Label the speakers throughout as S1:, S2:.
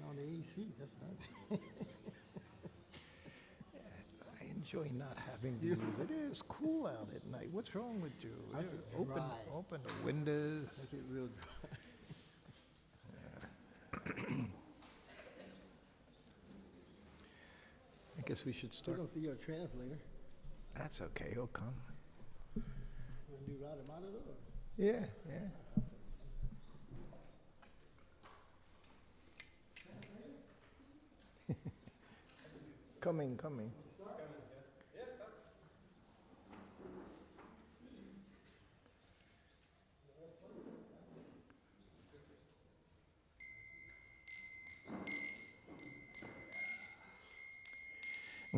S1: on the AC. That's nice.
S2: I enjoy not having to use it. It is cool out at night. What's wrong with you? Open the windows.
S1: Make it real dry.
S2: I guess we should
S1: Still
S2: start.
S1: don't see your translator.
S2: That's okay. He'll come.
S1: When you ride him out of it?
S2: Yeah, yeah. Coming.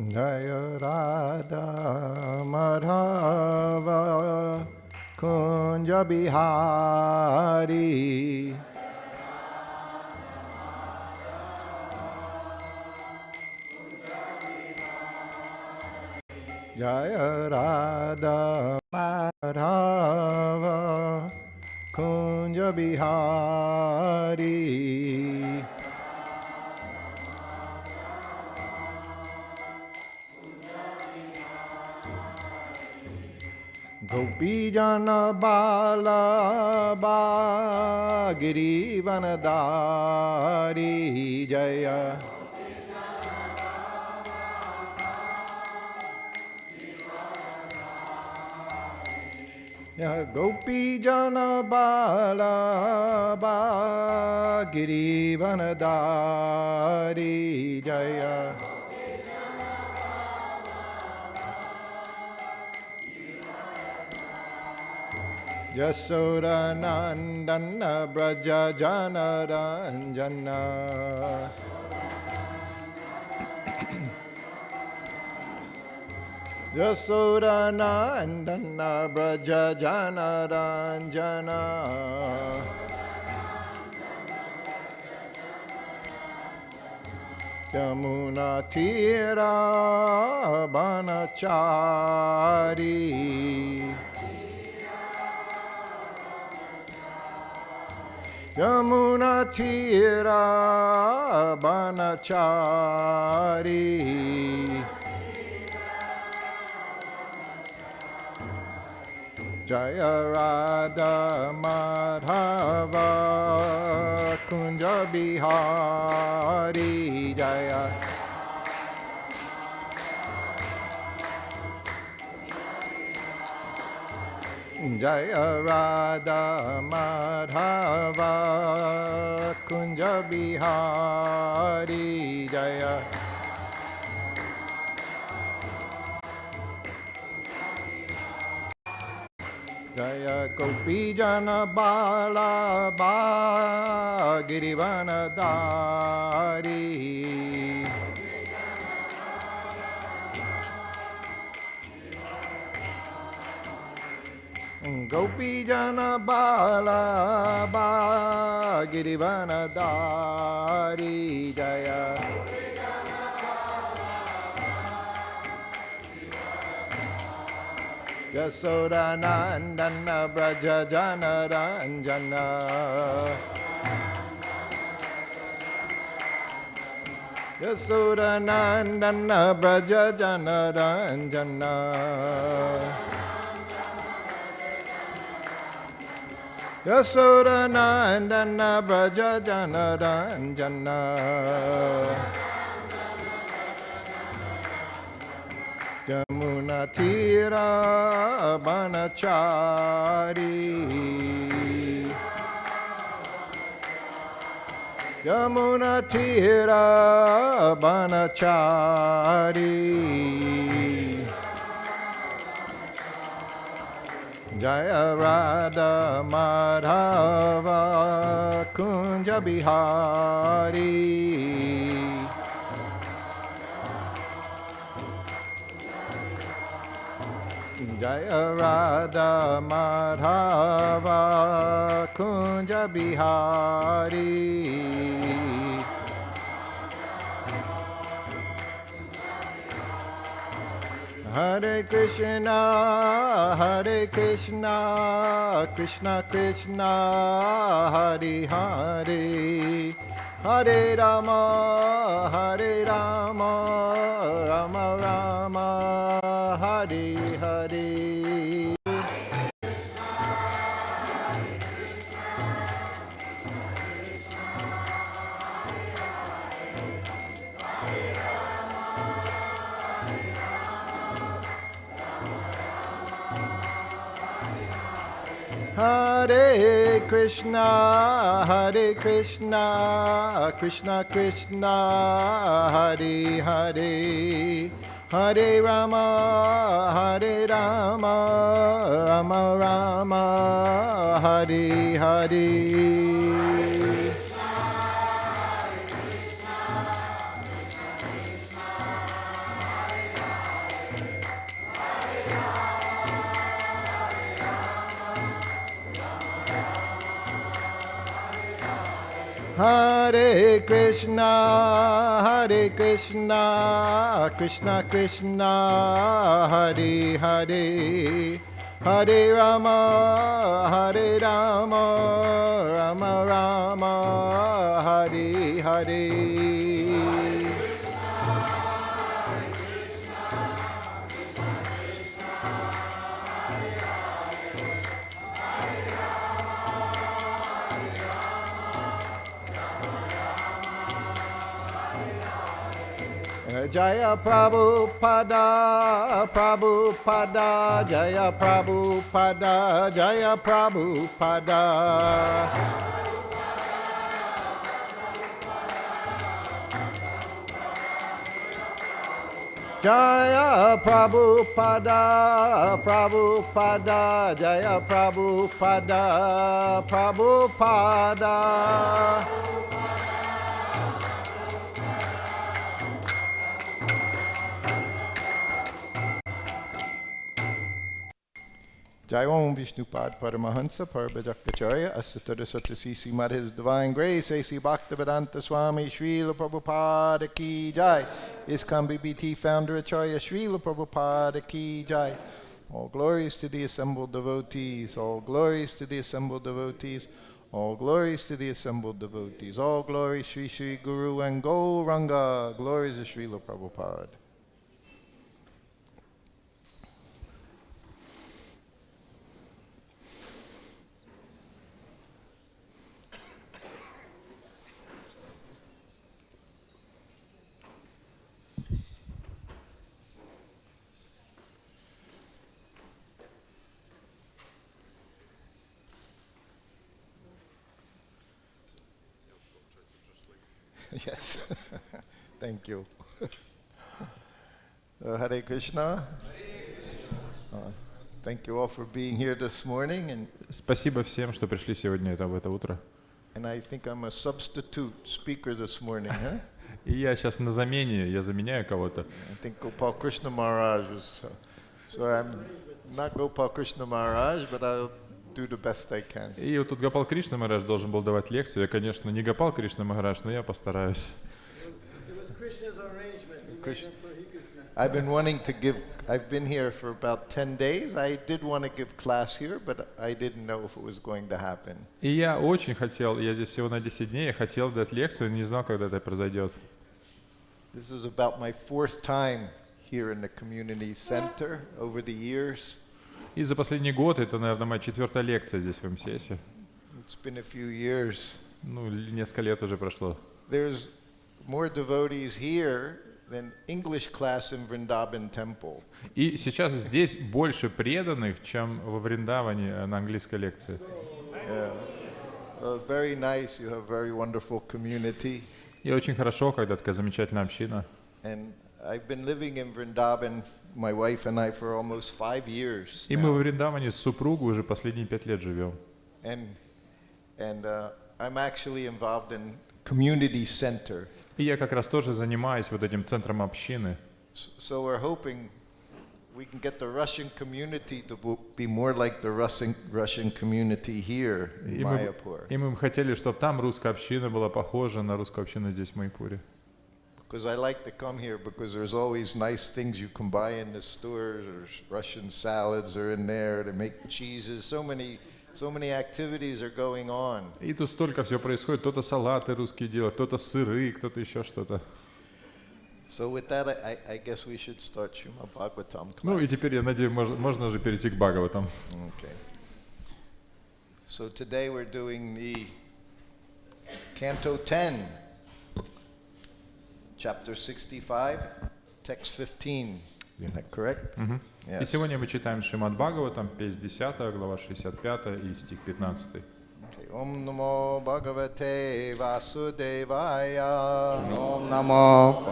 S2: Jaya Radha Madhava Kunja Bihari Jaya Radha Madhava Kunja Bihari Gopi Jana Bala Giri Vanadari Jaya Gopi Jana Bala Giri Vanadari Jaya Yasoda Nandana Braja Jana Ranjana Yasoda Nandana Braja Jana Ranjana Yamuna Tira Banachari Yamuna Tira Banachari Jaya Radha Madhava Kunja Bihari Jaya Jaya Radha Madhava Kunja Bihari Jaya Jaya Gopi Jana Bala Girivanadari Gopi Jana Bala Girivanadari Jaya Yasoda Nandana Braja Jana Ranjana Yasoda Nandana Braja Jana Ranjana Yasoda Nandana Braja Jana Ranjana Yamuna Tira Banachari Yamuna Tira Banachari Jaya Radha Madhava Kunja Bihari Jaya Radha Madhava Kunja Bihari Hare Krishna Krishna Krishna Hare Hare Hare Rama, Hare Rama, Rama Rama, Hare Hare. Hare Krishna, Krishna Krishna, Hare Hare, Hare Rama, Rama Rama, Hare Hare. Hare Krishna, Krishna Krishna, Hare Hare, Hare Rama, Rama Rama, Hare Hare. Jaya Prabhupada, Prabhupada, Jaya Prabhupada, Jaya Prabhupada. Jaya Prabhupada, Prabhupada, Jaya Prabhupada, Prabhupada. Jai Om Vishnupad Paramahansa Parabhajakacharya Asatara Satasisi Mad His Divine Grace A.C. Bhaktivedanta Swami Srila Prabhupada Ki Jai ISKCON BBT Founder Acharya Srila Prabhupada Ki Jai. All glories to the assembled devotees, all glories to the assembled devotees, all glories to the assembled devotees, all glories Sri Sri Guru and Gauranga, glories of Srila Prabhupada. Yes, thank you. Hare Krishna. Thank you all for being here this morning. And
S3: Спасибо всем, что пришли сегодня в это утро.
S2: and I think I'm a substitute speaker this morning, huh?
S3: И я сейчас на замене, я заменяю кого-то.
S2: I think Gopal Krishna Maharaj was, so I'm not Gopal Krishna Maharaj, but I'll do the best I can.
S3: И вот тут Гопал Кришна Махарадж должен был давать лекцию. Я, конечно, не Гопал Кришна Махарадж, но я постараюсь.
S1: It was Krishna's arrangement. He made him so he could snap.
S2: I've been wanting to give, I've been here for about 10 days. I did want to give class here, but I didn't know if it was going to happen.
S3: И я очень хотел, я здесь всего на 10 дней, я хотел дать лекцию, но не знал, когда это произойдет.
S2: This is about my 4th time here in the community center over the years.
S3: И за последний год, это, наверное, моя 4-я лекция здесь в МСС.
S2: It's been a few years.
S3: Ну, несколько лет уже прошло.
S2: There's more devotees here than English class in Vrindavan temple.
S3: И сейчас здесь больше преданных, чем во Вриндаване на английской лекции.
S2: Very nice. You have very wonderful community.
S3: И очень хорошо, когда такая замечательная община.
S2: And I've been living in Vrindavan, my wife and I, for almost 5 years.
S3: И мы во Вриндаване с супругой уже последние 5 лет живем.
S2: And I'm actually involved in community center.
S3: И я как раз тоже занимаюсь вот этим центром общины.
S2: So we're hoping we can get the Russian community to be more like the Russian community here in Mayapur.
S3: И мы бы хотели, чтобы там русская община была похожа на русскую общину здесь в Майпуре.
S2: Because I like to come here because there's always nice things you can buy in the stores. There's Russian salads are in there. They make cheeses. So many So many activities are going on.
S3: И тут столько всего происходит. Кто-то салаты русские делает, кто-то сыры, кто-то еще что-то.
S2: So with that, I guess we should start Srimad Bhagavatam class.
S3: Ну и теперь, я надеюсь, можно уже перейти к Бхагаватам.
S2: Okay. So today we're doing the Canto 10, Chapter 65, Text 15. Is that correct?
S3: И сегодня мы читаем Шримад Бхагаватам, песнь 10, глава 65 и стих 15.
S2: Okay. Om Namo Bhagavate Vasudevaya.
S4: Om Namo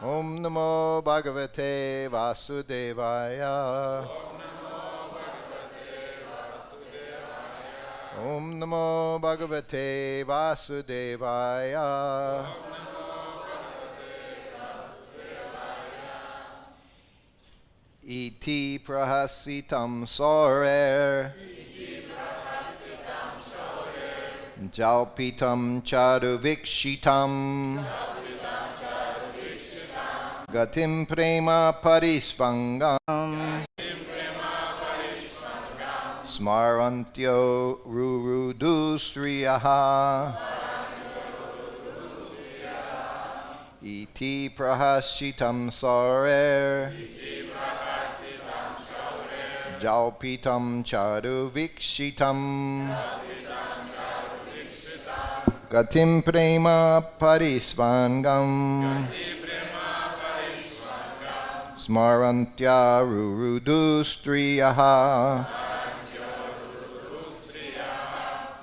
S2: Om Namo Bhagavate Vasudevaya. Om Namo Bhagavate Vasudevaya. Iti prahasitam sorer. Jalpitam charuvikshitam. Gatim prema parisvangam. Smarantyo rurudustriyaha. Iti prahasitam sorer. Jalpitam charuvikshitam. Gatim prema parisvangam. Smarantya rurudustriyaha.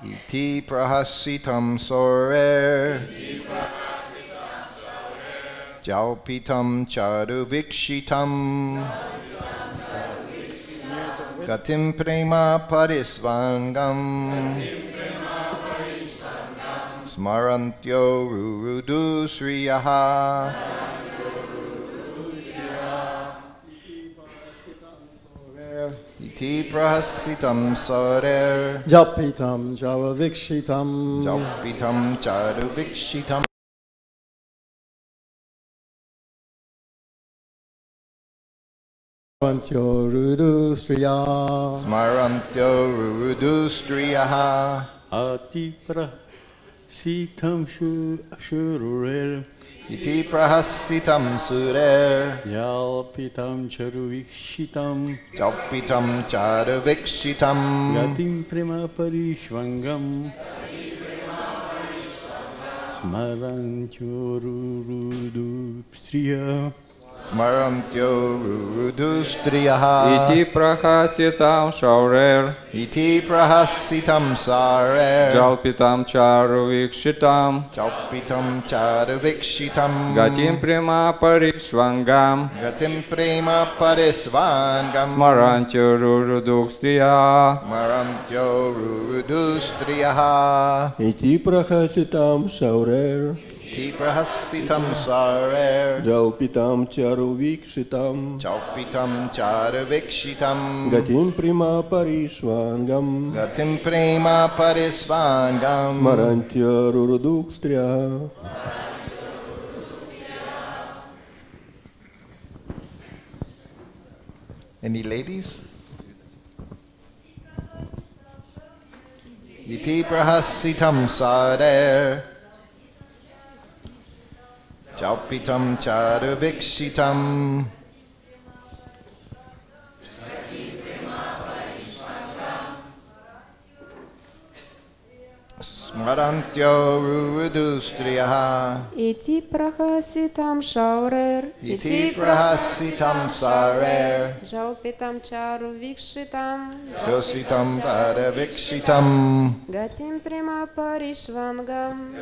S2: Iti prahasitam sorer. Jalpitam charuvikshitam. Gatim prema parisvangam. Smarantyo rurudusriyaha. Iti prahasitam sorer.
S1: Japitam javavikshitam.
S2: Jalpitam charuvikshitam.
S1: Smarantyo rudustriya.
S2: Smarantyo rurudustriyaha.
S4: Ati prahasitam shururer.
S2: Iti prahasitam surer.
S4: Jalpitam charuvikshitam.
S2: Jalpitam charuvikshitam.
S4: Gatim prema parishvangam. Smarantyo rurudustriya.
S2: Smarantyo rurudustriyaha.
S5: Iti prahasitam shaurel,
S2: Iti prahasitam sarer.
S5: jalpitam charuvikshitam,
S2: Jalpitam charuvikshitam.
S5: gatim prema parishvangam,
S2: Gatim prema parisvangam.
S5: smarantyo rurudukstriya,
S2: Smarantyo rurudustriyaha.
S6: Iti prahasitam saurer,
S2: Iti prahasitam sarer.
S6: jalpitam charuvikshitam,
S2: Jalpitam charuvikshitam.
S6: gatim prima parishvangam,
S2: Gatim prema parisvangam.
S6: smarantya rurudukstriya.
S2: Any ladies? Iti prahasitam sarer. Jalpitam charuvikshitam. Smarantyo rurudustriyaha.
S7: Iti prahasitam shaurер,
S2: Iti prahasitam sarer.
S7: Jalpitam charu vikshitam,
S2: Jositam paravikshitam.
S7: Gatim prima parishvangam,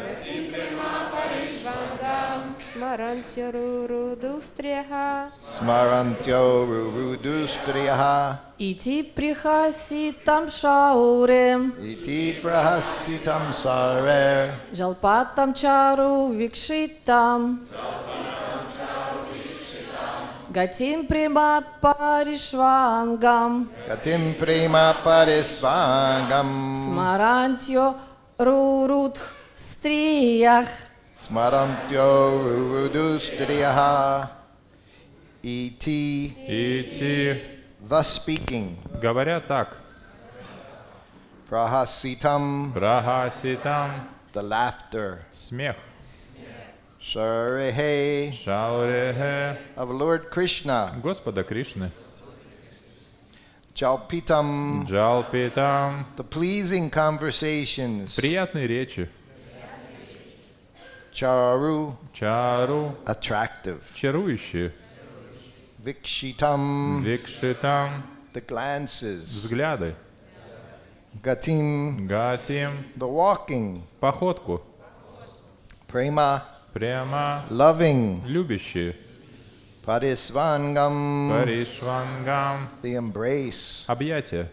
S7: Smarantyo rurudustriyaha.
S2: Smarantyo rurudustriyaha.
S8: Ити прихаситам шаурем,
S2: Iti prahasitam sarer.
S8: жалпатам чару викшитам, гатим прима паришвангам,
S2: Gatim prema parisvangam.
S8: смарантьо рурудх стриях,
S2: Smarantyo rurudustriyaha. Iti
S3: Ити
S2: thus speaking,
S3: говоря так,
S2: prahasitam,
S3: прахаситам,
S2: the laughter,
S3: смех,
S2: sharehe
S3: шаурехе,
S2: of Lord Krishna,
S3: Господа Кришны,
S2: jalpitam,
S3: джалпитам,
S2: the pleasing conversations,
S3: приятные речи,
S2: charu,
S3: чару,
S2: attractive,
S3: чарующие,
S2: vikshitam,
S3: викшитам,
S2: the glances,
S3: взгляды,
S2: gatim,
S3: гатим,
S2: the walking,
S3: походку,
S2: prema,
S3: прямо,
S2: loving,
S3: любящие,
S2: parisvangam,
S3: паришвангам,
S2: the embrace,
S3: объятия,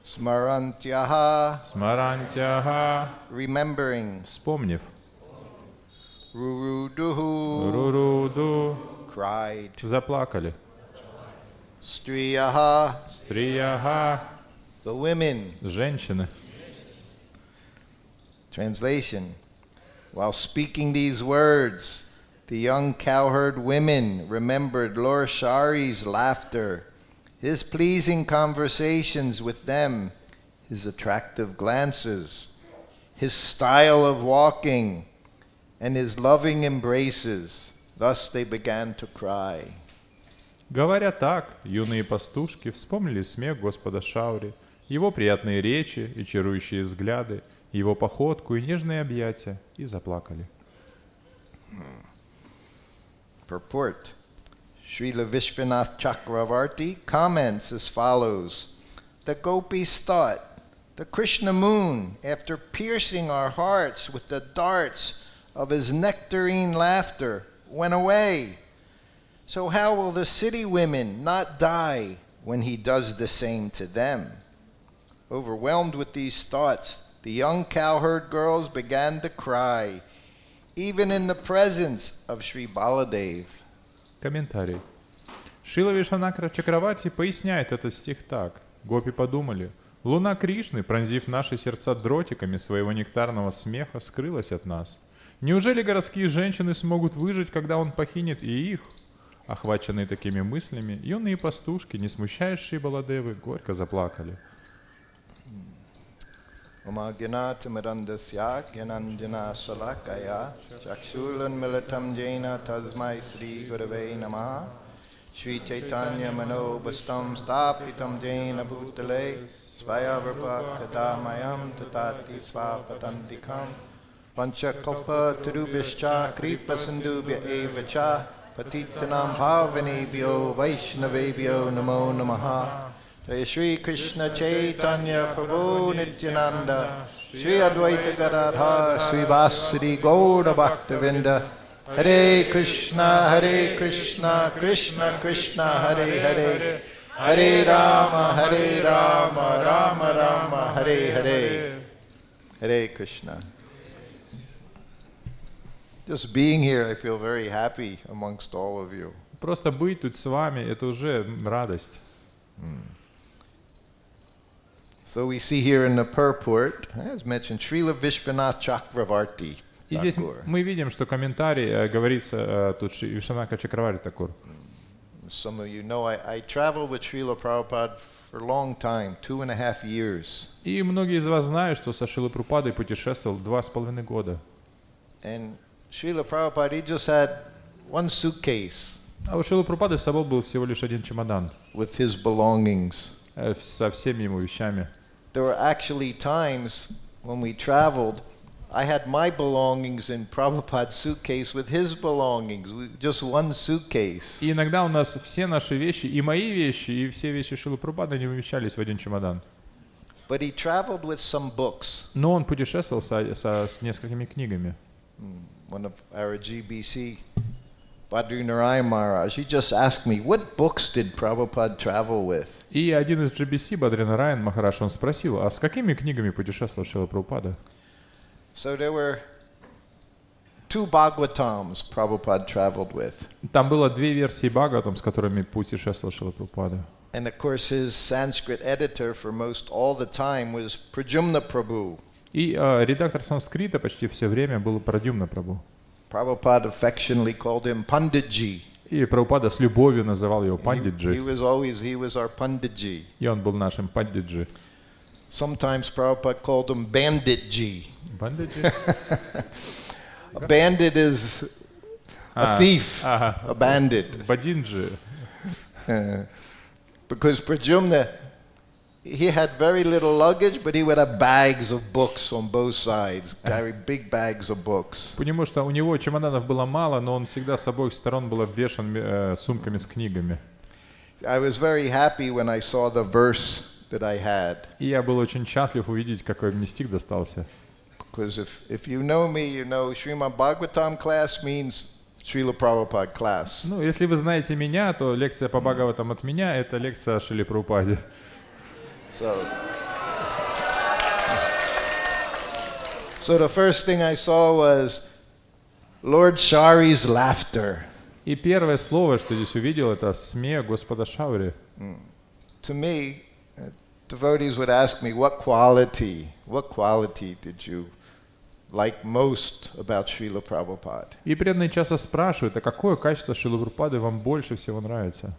S2: smarantyaha,
S3: смарантяха,
S2: remembering,
S3: вспомнив,
S2: ruruduhu,
S3: руруду,
S2: cried,
S3: заплакали,
S2: striyaha,
S3: стрияха,
S2: the women.
S3: женщины.
S2: Translation. While speaking these words, the young cowherd women remembered Lord Shari's laughter, his pleasing conversations with them, his attractive glances, his style of walking, and his loving embraces. Thus they began to cry.
S3: Говоря так, юные пастушки вспомнили смех Господа Шаури, его приятные речи и чарующие взгляды, его походку и нежные объятия, и заплакали.
S2: Purport. Srila Vishwanath Chakravarti comments as follows. The gopis thought, the Krishna moon, after piercing our hearts with the darts of his nectarine laughter, went away. So how will the city women not die when he does the same to them? Overwhelmed with these thoughts, the young cowherd girls began to cry, even in the presence of Sri Baladev.
S3: Комментарий. Шрила Вишванакара Чакраварти поясняет этот стих так. Гопи подумали, луна Кришны, пронзив наши сердца дротиками своего нектарного смеха, скрылась от нас. Неужели городские женщины смогут выжить, когда он похинет и их? Охваченные такими мыслями, юные пастушки, не смущающие Баладевы, горько заплакали.
S2: Umagyanatamidandasya gyanandjana salakaya chaksulan militam jena tasmai Sri Gurave Namaha Sri Chaitanya Manobastam Stapitam Jena Bhutale Svayavrupa Kadamayam Tatati Svapatantikam Panchakalpa Turubhishcha Kripa Sindhubhya Evacha Patitanam Bhavanebhyo Vaishnavebhyo Namo Namaha Jai Shri Krishna Chaitanya Prabhu Nityananda Shri Advaita Gadadhar Srivasadi Gauda Bhaktavinda Hare Krishna Krishna Krishna Hare Hare Hare Rama Rama Rama Hare Hare Hare Krishna. Just being here, I feel very happy amongst all of you.
S3: Просто быть тут с вами, это уже радость.
S2: So we see here in the purport, as mentioned, Srila Vishwanath Chakravarti.
S3: И здесь мы видим, что комментарий говорится тут Вишванака Чакраварти Такур.
S2: Some of you know I traveled with Srila Prabhupada for a long time, 2.5 years.
S3: И многие из вас знают, что со Шрилой Прабхупадой путешествовал 2,5 года.
S2: And Srila Prabhupada, he just had one suitcase
S3: А у Шрилы Прабхупады с собой был всего лишь один чемодан
S2: with his belongings.
S3: Со всеми его вещами.
S2: There were actually times when we traveled, I had my belongings in Prabhupada's suitcase with his belongings, just one suitcase.
S3: И иногда у нас все наши вещи, и мои вещи, и все вещи Шрилы Прабхупады не вмещались в один чемодан.
S2: But he traveled with some books.
S3: Но он путешествовал с несколькими книгами.
S2: One of our GBC, Badri Narayan Maharaj, he just asked me, what books did Prabhupada travel with?
S5: И один из GBC, Бадри Нараян Махараш, он спросил, а с какими книгами путешествовал Шрила Прабхупада?
S2: So there were 2 Bhagavatams Prabhupada traveled with.
S3: Там было 2 версии Бхагаватам, с которыми путешествовал Шрила Прабхупада.
S2: And of course his Sanskrit editor for most all the time was Prajumna Prabhu.
S3: И редактор санскрита почти все время был Прадьюмна Прабху.
S2: Prabhupada affectionately called him Panditji.
S3: И Прабхупада с любовью называл его
S2: He
S3: пандиджи.
S2: was our Panditji.
S3: И он был нашим пандиджи.
S2: Sometimes Prabhupada called him Banditji.
S3: Пандиджи?
S2: A bandit is a thief, a bandit.
S3: Бадинджи.
S2: Because Pradyumna, he had very little luggage, but he would have bags of books on both sides, carry big bags of books.
S3: Потому что у него чемоданов было мало, но он всегда с обоих сторон был обвешан сумками с книгами.
S2: I was very happy when I saw the verse that I had.
S3: И я был очень счастлив увидеть, какой мне стих достался.
S2: Because if you know me, you know Srimad Bhagavatam class means Srila Prabhupada class.
S3: Ну, если вы знаете меня, то лекция по Бхагаватам от меня — это лекция о Шриле Прабхупаде.
S2: So the first thing I saw was Lord Shari's laughter.
S3: И первое слово, что здесь увидел, это смех Господа Шаури.
S2: To me, devotees would ask me, what quality did you like most about Srila Prabhupada?
S3: И преданные часто спрашивают, а какое качество Шрилы Прабхупады вам больше всего нравится?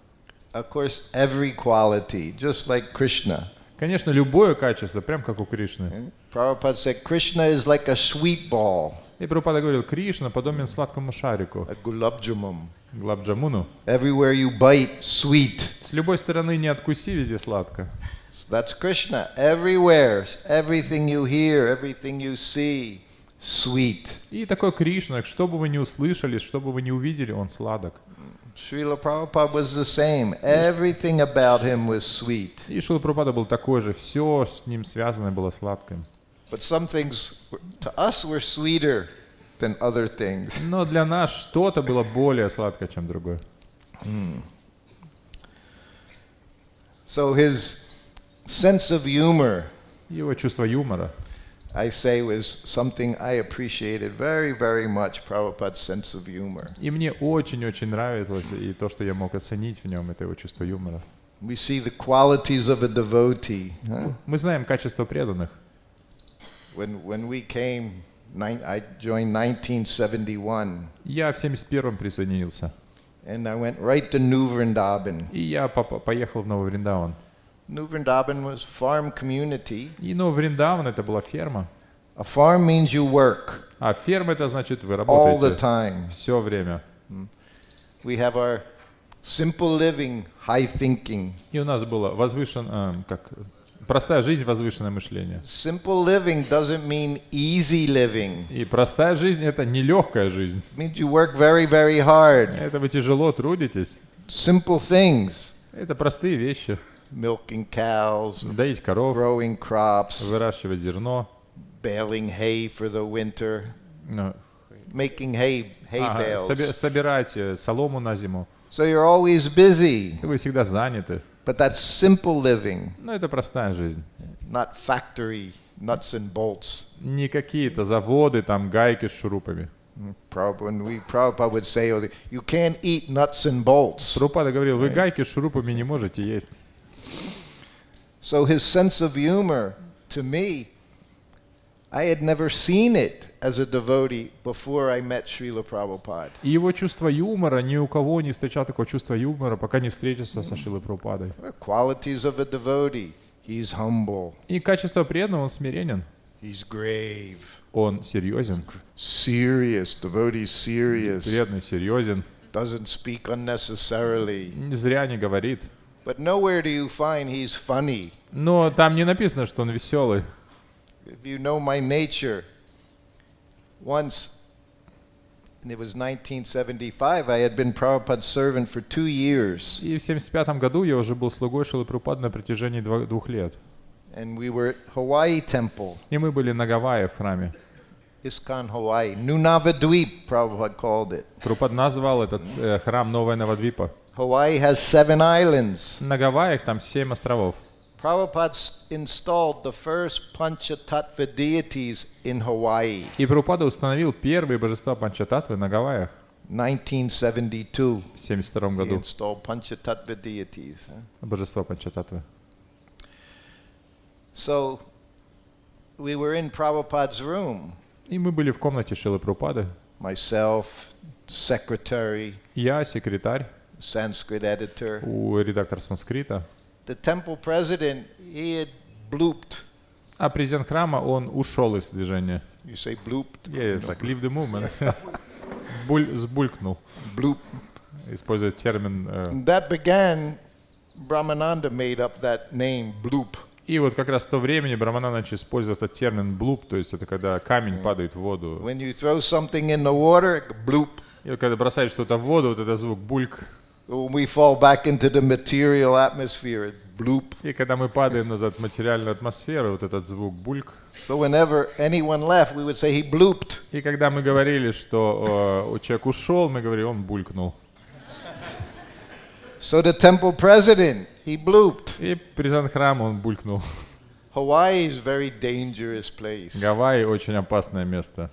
S2: Of course, every quality, just like Krishna.
S3: Конечно, любое качество, прям как у Кришны.
S2: Prabhupada said, Krishna is like a sweet ball,
S3: И Прабхупада говорил, Кришна подобен сладкому шарику,
S2: a gulabjamum.
S3: глабджамуну.
S2: Everywhere you bite, sweet.
S3: С любой стороны не откуси, везде сладко.
S2: So that's Krishna. Everywhere, everything you hear, everything you see, sweet.
S3: И такой Кришна, что бы вы ни услышали, что бы вы ни увидели, он сладок.
S2: Srila Prabhupada was the same. Everything about him was sweet.
S3: И Шрила Прабхупада был такой же, все с ним связанное было сладким.
S2: But some things to us were sweeter than other things.
S3: Но для нас что-то было более сладкое, чем другое.
S2: So his sense of humor,
S3: Его чувство юмора,
S2: I say, was something I appreciated very, very much, Prabhupada's sense of humor.
S3: и мне очень-очень нравилось, и то, что я мог оценить в нем, это его чувство юмора.
S2: We see the qualities of a devotee. Huh?
S3: Мы знаем качество преданных.
S2: When we came, I joined 1971,
S3: Я в 71-м присоединился,
S2: and I went right to New Vrindavan.
S3: и я поехал в Новый Вриндаван.
S2: New Vrindavan was farm community.
S3: И Новый Вриндаван — это была ферма.
S2: A farm means you work
S3: А ферма — это значит, вы
S2: all the
S3: работаете
S2: time.
S3: все время.
S2: We have our simple living, high thinking.
S3: И у нас было простая жизнь, возвышенное мышление.
S2: Simple living doesn't mean easy living.
S3: И простая жизнь — это не легкая жизнь.
S2: It means you work very, very hard.
S3: Это вы тяжело трудитесь.
S2: Simple things.
S3: Это простые вещи.
S2: Milking cows,
S3: Доить коров,
S2: growing crops,
S3: выращивать зерно,
S2: baling hay for the winter,
S3: ну,
S2: making hay bales.
S3: собирать солому на зиму.
S2: So you're always busy.
S3: Вы всегда заняты.
S2: But that's simple living,
S3: Но это простая жизнь.
S2: not factory nuts and bolts.
S3: Не какие-то заводы, там гайки с шурупами.
S2: Prabhupada would say, oh, you can't eat nuts and bolts.
S3: Прабхупада говорил, вы гайки с шурупами не можете есть.
S2: So his sense of humor, to me, I had never seen it as a devotee before I met Srila Prabhupada.
S3: И его чувство юмора, ни у кого не встречал такого чувства юмора, пока не встретился со Шрилой Прабхупадой.
S2: Qualities of a devotee. He's humble.
S3: И качество преданного, он смиренен.
S2: He's grave.
S3: Он серьезен.
S2: Serious. Devotee serious.
S3: Преданный серьезен.
S2: Doesn't speak unnecessarily.
S3: Зря не говорит.
S2: But nowhere do you find he's funny.
S3: Но там не написано, что он веселый.
S2: If you know my nature, once, it was 1975, I had been Prabhupada's servant for 2 years.
S3: И в 75 году я уже был слугой Шрилы Прабхупады на протяжении 2 лет.
S2: And we were at Hawaii Temple,
S3: И мы были на Гавайи в храме.
S2: ISKCON Hawaii. Nunavadweep, Prabhupada called it.
S3: Прабхупада назвал этот храм Новая Навадвипа.
S2: Hawaii has 7 islands.
S3: На Гавайях там 7 островов.
S2: Prabhupada installed the first Panchatattva deities in Hawaii,
S3: И Прабхупада установил первые божества Панчататтвы на Гавайях
S2: 1972.
S3: в 72
S2: He
S3: году.
S2: installed Panchatattva deities.
S3: Божества Панчататтвы.
S2: So we were in Prabhupada's room,
S3: И мы были в комнате Шрилы Прабхупады.
S2: myself, secretary,
S3: Я секретарь
S2: Sanskrit editor.
S3: у редактора санскрита.
S2: The temple president, he had blooped.
S3: А президент храма, он ушел из движения.
S2: You say blooped?
S3: Yes, like leave the movement. Сбулькнул.
S2: Bloop.
S3: Используя термин.
S2: That began, Brahmananda made up that name, bloop.
S3: И вот как раз в то время Брамана начал использовать этот термин блуп, то есть это когда камень падает в воду.
S2: When you throw something in the water, bloop.
S3: И вот когда бросаешь что-то в воду, вот это звук бульк.
S2: When we fall back into the material atmosphere, bloop.
S3: И когда мы падаем назад в материальную атмосферу, вот этот звук бульк.
S2: So whenever anyone left, we would say he blooped.
S3: И когда мы говорили, что человек ушел, мы говорили, он булькнул.
S2: So the temple president, he blooped.
S3: И президент храма, он булькнул.
S2: Hawaii is a very dangerous place.
S3: Гавайи очень опасное место.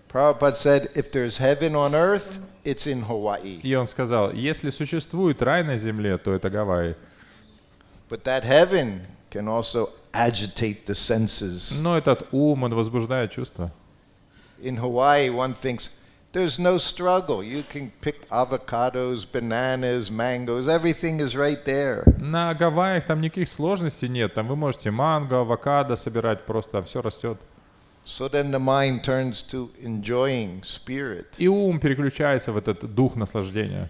S2: Prabhupada said, if there's heaven on earth, it's in Hawaii.
S3: И он сказал, если существует рай на земле, то это Гавайи.
S2: But that heaven can also agitate the senses.
S3: Но этот ум, он возбуждает чувства.
S2: In Hawaii, one thinks, there's no struggle. You can pick avocados, bananas, mangoes, everything is right there.
S3: На Гавайях там никаких сложностей нет. Там вы можете манго, авокадо собирать, просто все растет.
S2: So then the mind turns to enjoying spirit.
S3: И ум переключается в этот дух наслаждения.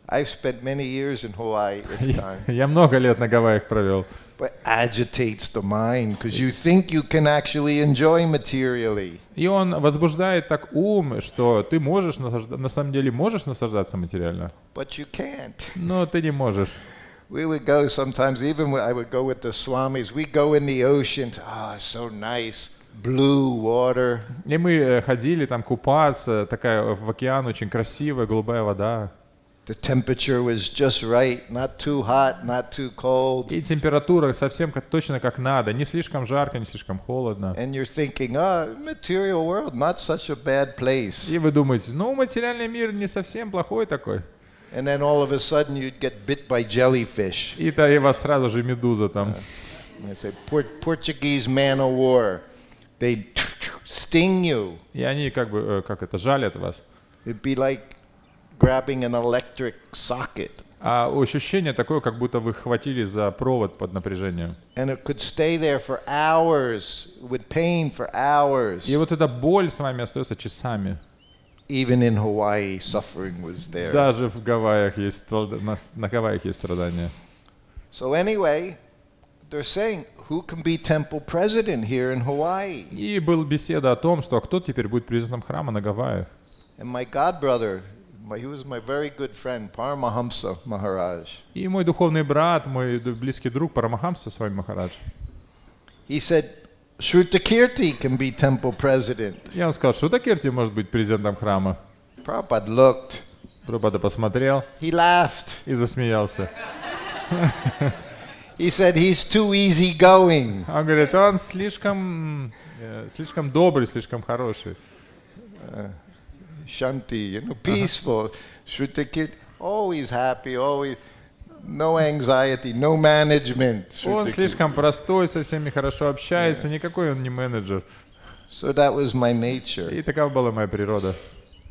S2: I've spent many years in Hawaii this time.
S3: Я много лет на Гавайях провел.
S2: But agitates the mind because you think you can actually enjoy materially.
S3: И он возбуждает так ум, что ты можешь, на самом деле можешь наслаждаться материально.
S2: But you can't.
S3: Но ты не можешь.
S2: We would go sometimes, even I would go with the swamis, we go in the ocean, so nice, blue water.
S3: И мы ходили там купаться, такая в океан очень красивая, голубая вода.
S2: The temperature was just right, not too hot, not too cold.
S3: И температура совсем точно как надо, не слишком жарко, не слишком холодно.
S2: And you're thinking, material world, not such a bad place.
S3: И вы думаете, материальный мир не совсем плохой такой.
S2: And then all of a sudden you'd get bit by jellyfish.
S3: И вас сразу же медуза там.
S2: It's a Portuguese man of war. They sting you.
S3: И они жалят вас.
S2: It'd be like grabbing an electric socket.
S3: А ощущение такое, как будто вы хватили за провод под напряжением.
S2: And it could stay there for hours, with pain for hours.
S3: И вот эта боль с вами остается часами.
S2: Even in Hawaii, suffering was there.
S3: Даже в Гавайях есть на Гавайях есть страдания.
S2: So anyway, they're saying, who can be temple president here in Hawaii?
S3: И была беседа о том, что кто теперь будет президентом храма на Гавайях.
S2: And my godbrother, he was my very good friend, Paramahamsa Maharaj.
S3: И мой духовный брат, мой близкий друг Парамахамса с вами Махарадж.
S2: He said, Shrutakirti can be temple president.
S3: Я ему сказал, Шрутакирти может быть президентом храма.
S2: Prabhupada looked.
S3: Прабхупада посмотрел
S2: He laughed.
S3: и засмеялся.
S2: He said, he's too easygoing.
S3: Он говорит, он слишком добрый, слишком хороший.
S2: Shanti, peaceful. Shrutakirti, always happy, always no anxiety, no management.
S3: Он слишком простой, со всеми хорошо общается, никакой он не менеджер.
S2: So that was my nature.
S3: И такова была моя природа.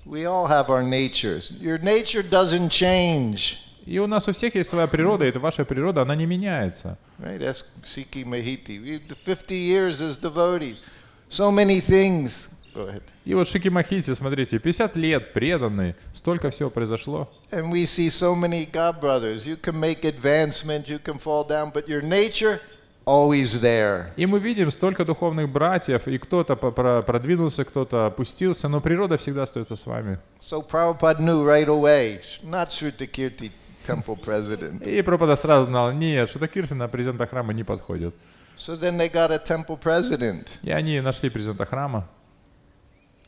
S2: We all have our natures. Your nature doesn't change.
S3: И у нас у всех есть своя природа, и это ваша природа, она не меняется.
S2: Right? That's Sikhi Mahiti. We have 50 years as devotees. So many things. Go ahead.
S3: И вот Шики Махити, смотрите, 50 лет преданный, столько всего произошло.
S2: And we see so many God brothers. You can make advancement, you can fall down, but your nature always there.
S3: И мы видим столько духовных братьев, и кто-то продвинулся, кто-то опустился, но природа всегда остается с вами.
S2: So Prabhupada knew right away, not Shrutakirti temple president.
S3: И Прабхупада сразу знал, нет, Шрутакирти на президента храма не подходит.
S2: So then they got a temple president.
S3: И они нашли президента храма.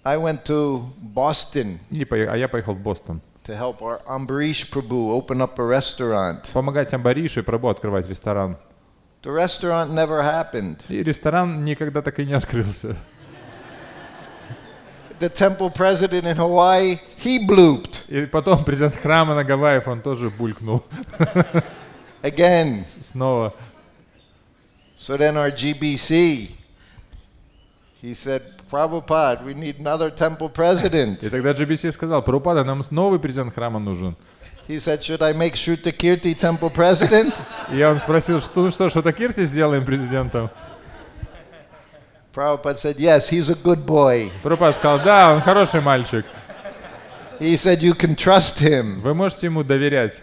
S2: I went to Boston
S3: А я поехал в Бостон.
S2: to help our Ambarish Prabhu open up a restaurant.
S3: Помогать Амбаришу и Прабху открывать ресторан.
S2: The restaurant never happened.
S3: И ресторан никогда так и не открылся.
S2: The temple president in Hawaii, he blooped.
S3: И потом президент храма на Гавайях, он тоже булькнул.
S2: Again.
S3: Снова.
S2: So then our GBC, He said, Prabhupada, we need another temple president.
S3: И тогда GBC сказал: Прабхупада, нам новый президент храма нужен.
S2: He said, should I make Shrutakirti temple president?
S3: И он спросил, что Шрутакирти сделаем президентом?
S2: Prabhupada said, yes, he's a good boy.
S3: Прабхупада сказал: да, он хороший мальчик.
S2: He said, you can trust him.
S3: Вы можете ему доверять.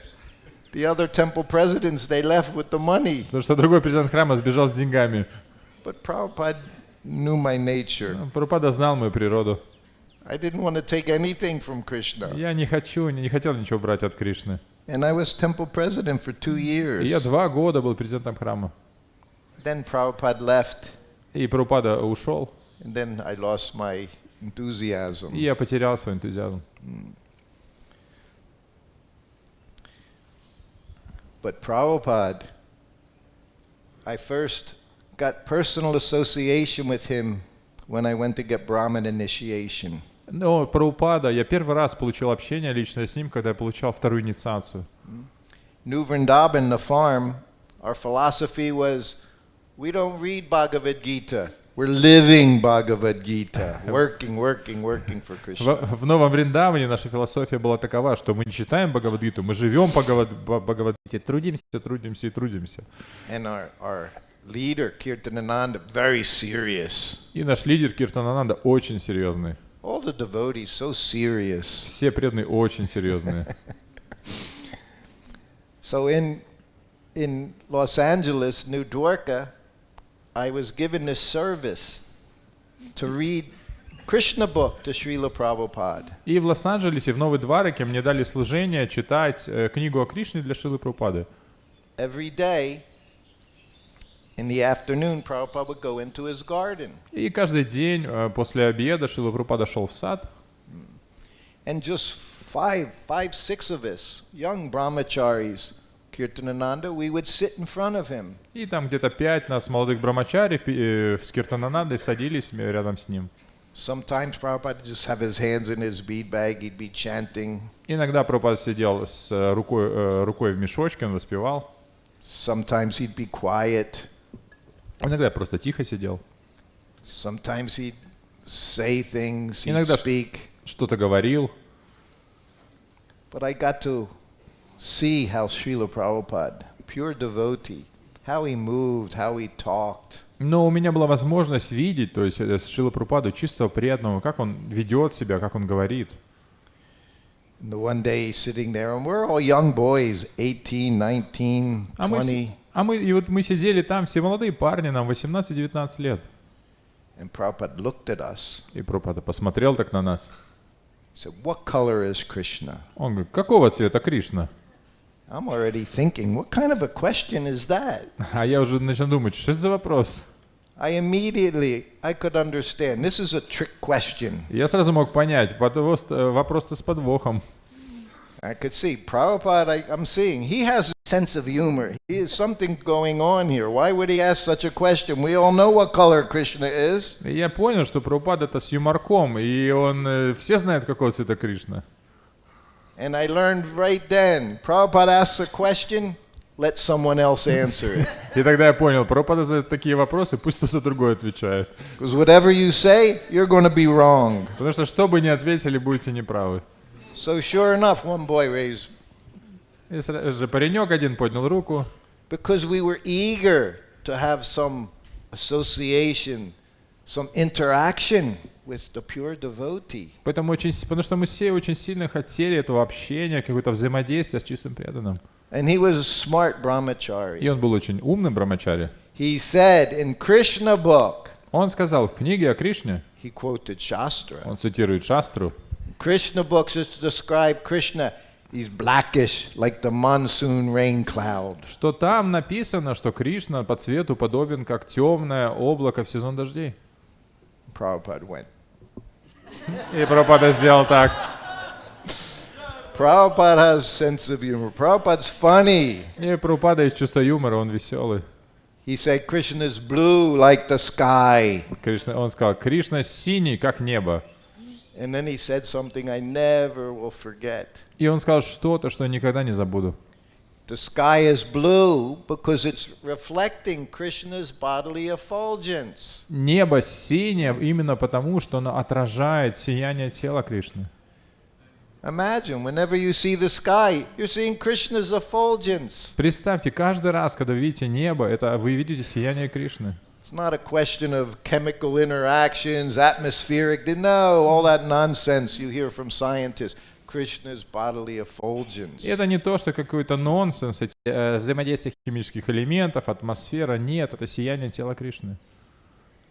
S2: The other temple presidents, they left with the money.
S3: Потому что другой президент храма сбежал с деньгами.
S2: But Prabhupada knew my nature.
S3: Прабхупада знал мою природу.
S2: I didn't want to take anything from Krishna.
S3: Я не хотел ничего брать от Кришны.
S2: And I was temple president for 2 years.
S3: И я 2 года был президентом храма.
S2: Then Prabhupada left.
S3: И Прабхупада ушел.
S2: And then I lost my enthusiasm.
S3: И я потерял свой энтузиазм.
S2: But Prabhupada, I first got personal association with him when I went to get Brahmin initiation.
S3: Но Прабхупада, я первый раз получил общение личное с ним, когда я получал вторую инициацию.
S2: New Vrindavan, the farm, our philosophy was, we don't read Bhagavad Gita. We're living Bhagavad Gita, working for Krishna.
S3: В Новом Вриндаване наша философия была такова, что мы не читаем Бхагавадгиту, мы живем Бхагавадгите, трудимся.
S2: And our leader, Kirtanananda, very serious.
S3: И наш лидер Киртанананда очень серьезный.
S2: All the devotees so serious.
S3: Все преданные очень серьезные.
S2: So in Los Angeles, New Dwarka, I was given this service to read Krishna book to Srila Prabhupada.
S3: И в Лос-Анджелесе, в Новой Двараке, мне дали служение читать книгу о Кришне для Шрилы Прабхупады.
S2: Every day, in the afternoon, Prabhupada would go into his garden.
S3: И каждый день после обеда Шрила Прабхупада шел в сад.
S2: And just five, six of us, young brahmacharis, Kirtanananda, we would sit in front of him.
S3: И там где-то 5 нас, молодых брамачари, с Киртананандой садились рядом с ним.
S2: Sometimes Prabhupada would just have his hands in his bead bag, he'd be chanting.
S3: Иногда Прабхупада сидел с рукой в мешочке, он воспевал.
S2: Sometimes he'd be quiet.
S3: Иногда я просто тихо сидел.
S2: Sometimes he'd say things, he'd
S3: Иногда
S2: speak.
S3: Что-то говорил.
S2: But I got to see how Srila Prabhupada, pure devotee, how he moved, how he talked.
S3: Но у меня была возможность видеть, то есть с Шрилой Прабхупаду чистого преданного, как он ведет себя, как он говорит.
S2: And one day sitting there, and we're all young boys, 18, 19, 20.
S3: И вот мы сидели там, все молодые парни, нам 18-19 лет.
S2: And Prabhupada looked at us.
S3: И Прабхупада посмотрел так на нас.
S2: He said, what color is Krishna?
S3: Он говорит: какого цвета Кришна?
S2: I'm already thinking, what kind of a question is that?
S3: А я уже начал думать, что это за вопрос?
S2: I could understand. This is a trick question.
S3: Я сразу мог понять, вопрос-то с подвохом.
S2: I could see Prabhupada, I'm seeing, he has a sense of humor. He has something going on here. Why would he ask such a question? We all know what color Krishna is.
S3: И я понял, что Прабхупада это с юморком, и он все знают, какого цвета Кришна.
S2: And I learned right then, Prabhupada asks a question, let someone else answer it.
S3: И тогда я понял, Прабхупада задает такие вопросы, пусть кто-то другой отвечает.
S2: Because whatever you say, you're going to be wrong.
S3: Потому что что бы ни ответили, будете неправы.
S2: So sure enough, one boy raised.
S3: И сразу же паренек один поднял руку.
S2: Because we were eager to have some association, some interaction with the pure devotee.
S3: Потому что мы все очень сильно хотели этого общения, какое-то взаимодействие с чистым преданным.
S2: And he was a smart brahmachari.
S3: И он был очень умным брамачари.
S2: He said in Krishna book,
S3: Он сказал в книге о Кришне,
S2: he quoted Shastra.
S3: он цитирует Шастру,
S2: Krishna books is to describe Krishna, he's blackish like the monsoon rain cloud.
S3: что там написано, что Кришна по цвету подобен как темное облако в сезон дождей.
S2: Prabhupada went.
S3: И Прабхупада сделал так.
S2: Prabhupada has sense of humor. Prabhupada's funny.
S3: И Прабхупада есть чувство юмора, он веселый.
S2: He said Krishna is blue like the sky.
S3: Он сказал, Кришна синий, как небо.
S2: And then he said something I never will forget.
S3: И он сказал что-то, что я никогда не забуду.
S2: To The sky is blue because it's reflecting Krishna's bodily effulgence.
S3: Небо синее именно потому, что оно отражает сияние тела Кришны.
S2: Imagine, whenever you see the sky, you're seeing Krishna's effulgence.
S3: Представьте, каждый раз, когда вы видите небо, это вы видите сияние Кришны.
S2: It's not a question of chemical interactions, atmospheric. No, all that nonsense you hear from scientists. Krishna's bodily effulgence.
S3: И это не то, что какой-то нонсенс, эти взаимодействия химических элементов, атмосфера. Нет, это сияние тела Кришны.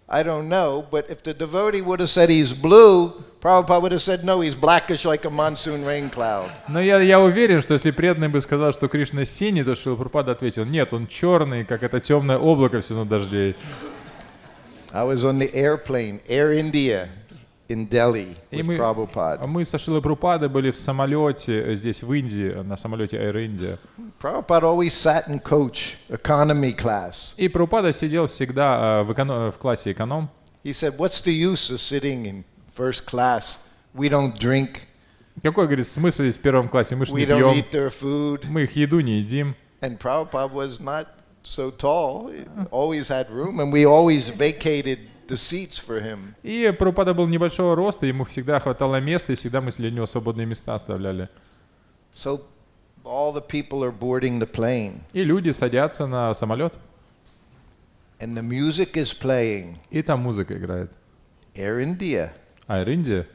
S2: I don't know, but if the devotee would have said he's blue, Prabhupada would have said, no, he's blackish like a monsoon rain cloud.
S3: Но я уверен, что если преданный бы сказал, что Кришна синий, то Шрила Прабхупада ответил, нет, он черный, как это темное облако в сезон дождей.
S2: I was on the airplane, Air India, in Delhi
S3: И
S2: with Prabhupada.
S3: мы со Шрилой Прабхупадой были в самолете здесь, в Индии, на самолете Air India.
S2: Prabhupada always sat in coach, economy class.
S3: И Прабхупада сидел всегда в классе эконом.
S2: He said, what's the use of sitting in first class? We don't drink,
S3: Какой, говорит, смысл в первом классе? Мы ж не
S2: we don't
S3: пьем,
S2: eat their food.
S3: мы их еду не едим.
S2: And Prabhupada was not so tall, he always had room, and we always vacated the seats for him.
S3: И Прабхупада был небольшого роста, ему всегда хватало места, и всегда мы для него свободные места оставляли.
S2: So all the people are boarding the plane,
S3: И люди садятся на самолет,
S2: and the music is playing.
S3: и там музыка играет.
S2: Air India.
S3: Air India,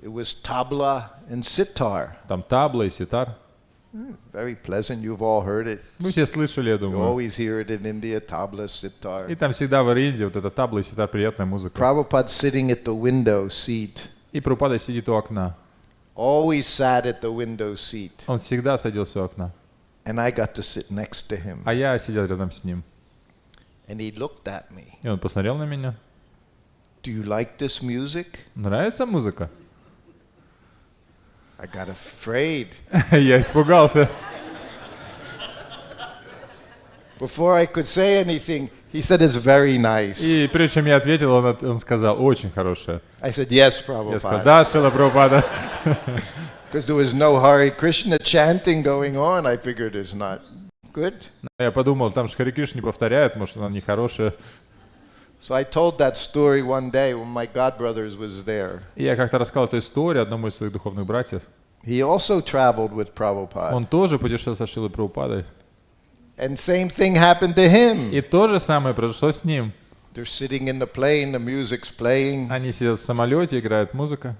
S2: It was tabla and sitar.
S3: там табла и ситар.
S2: Very pleasant. You've all heard it.
S3: Вы все слышали, я
S2: You
S3: думаю.
S2: always hear it in India, tabla,
S3: И
S2: sitar.
S3: там всегда в Индии вот эта табла и ситар, приятная музыка.
S2: Prabhupada sitting at the window seat.
S3: И Прабхупада сидит у окна.
S2: Always sat at the window seat.
S3: Он всегда садился у окна.
S2: And I got to sit next to him.
S3: А я сидел рядом с ним.
S2: And he looked at me.
S3: И он посмотрел на меня.
S2: Do you like this music?
S3: Нравится музыка?
S2: I got afraid.
S3: Я испугался.
S2: Before I could say anything, he said it's very nice.
S3: И прежде чем я ответил, он сказал, очень хорошая.
S2: I said, yes,
S3: Я сказал,
S2: Prabhupada.
S3: да, Шрила Прабхупада.
S2: Because there was no Hare Krishna chanting going on. I figured it's not good.
S3: Я подумал, там же Харе Кришна не повторяют, может, она нехорошая.
S2: So I told that story one day when my godbrothers was there.
S3: И я как-то рассказал эту историю одному из своих духовных братьев.
S2: He also traveled with Prabhupada.
S3: Он тоже путешествовал со Шрилой Прабхупадой.
S2: And same thing happened to him.
S3: И то же самое произошло с ним.
S2: They're sitting in the plane, the music's playing.
S3: Они сидят в самолете, играет музыка.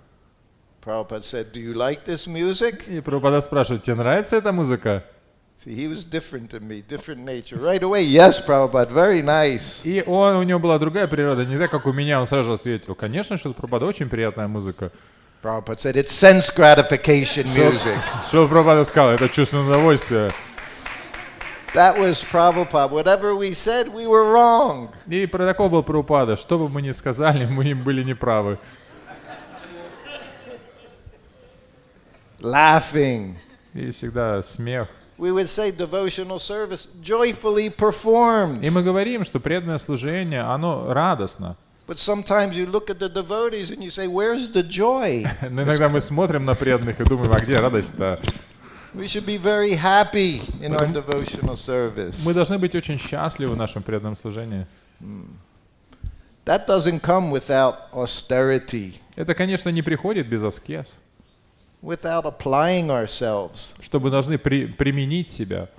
S2: Prabhupada said, do you like this music?
S3: И Прабхупада спрашивает, тебе нравится эта музыка?
S2: See, he was different than me, different nature. Right away, yes, Prabhupada, very nice.
S3: И у него была другая природа, не так, как у меня. Он сразу же ответил, конечно, Шрила Прабхупада, очень приятная музыка.
S2: Prabhupada said, it's sense gratification music.
S3: Шрила Прабхупада сказал, это чувственное удовольствие.
S2: That was Prabhupada. Whatever we said, we were wrong.
S3: И такой был Прабхупада. Что бы мы ни сказали, мы им были неправы.
S2: Laughing.
S3: И всегда смех.
S2: We would say devotional service joyfully performed.
S3: И мы говорим, что преданное служение, оно радостно.
S2: But sometimes you look at the devotees and you say, where's the joy?
S3: Но иногда мы смотрим на преданных и думаем, а где радость-то?
S2: We should be very happy in our devotional service.
S3: Мы должны быть очень счастливы в нашем преданном служении.
S2: That doesn't come without austerity,
S3: Это, конечно, не приходит без аскез.
S2: without applying ourselves.
S3: Что мы должны применить себя.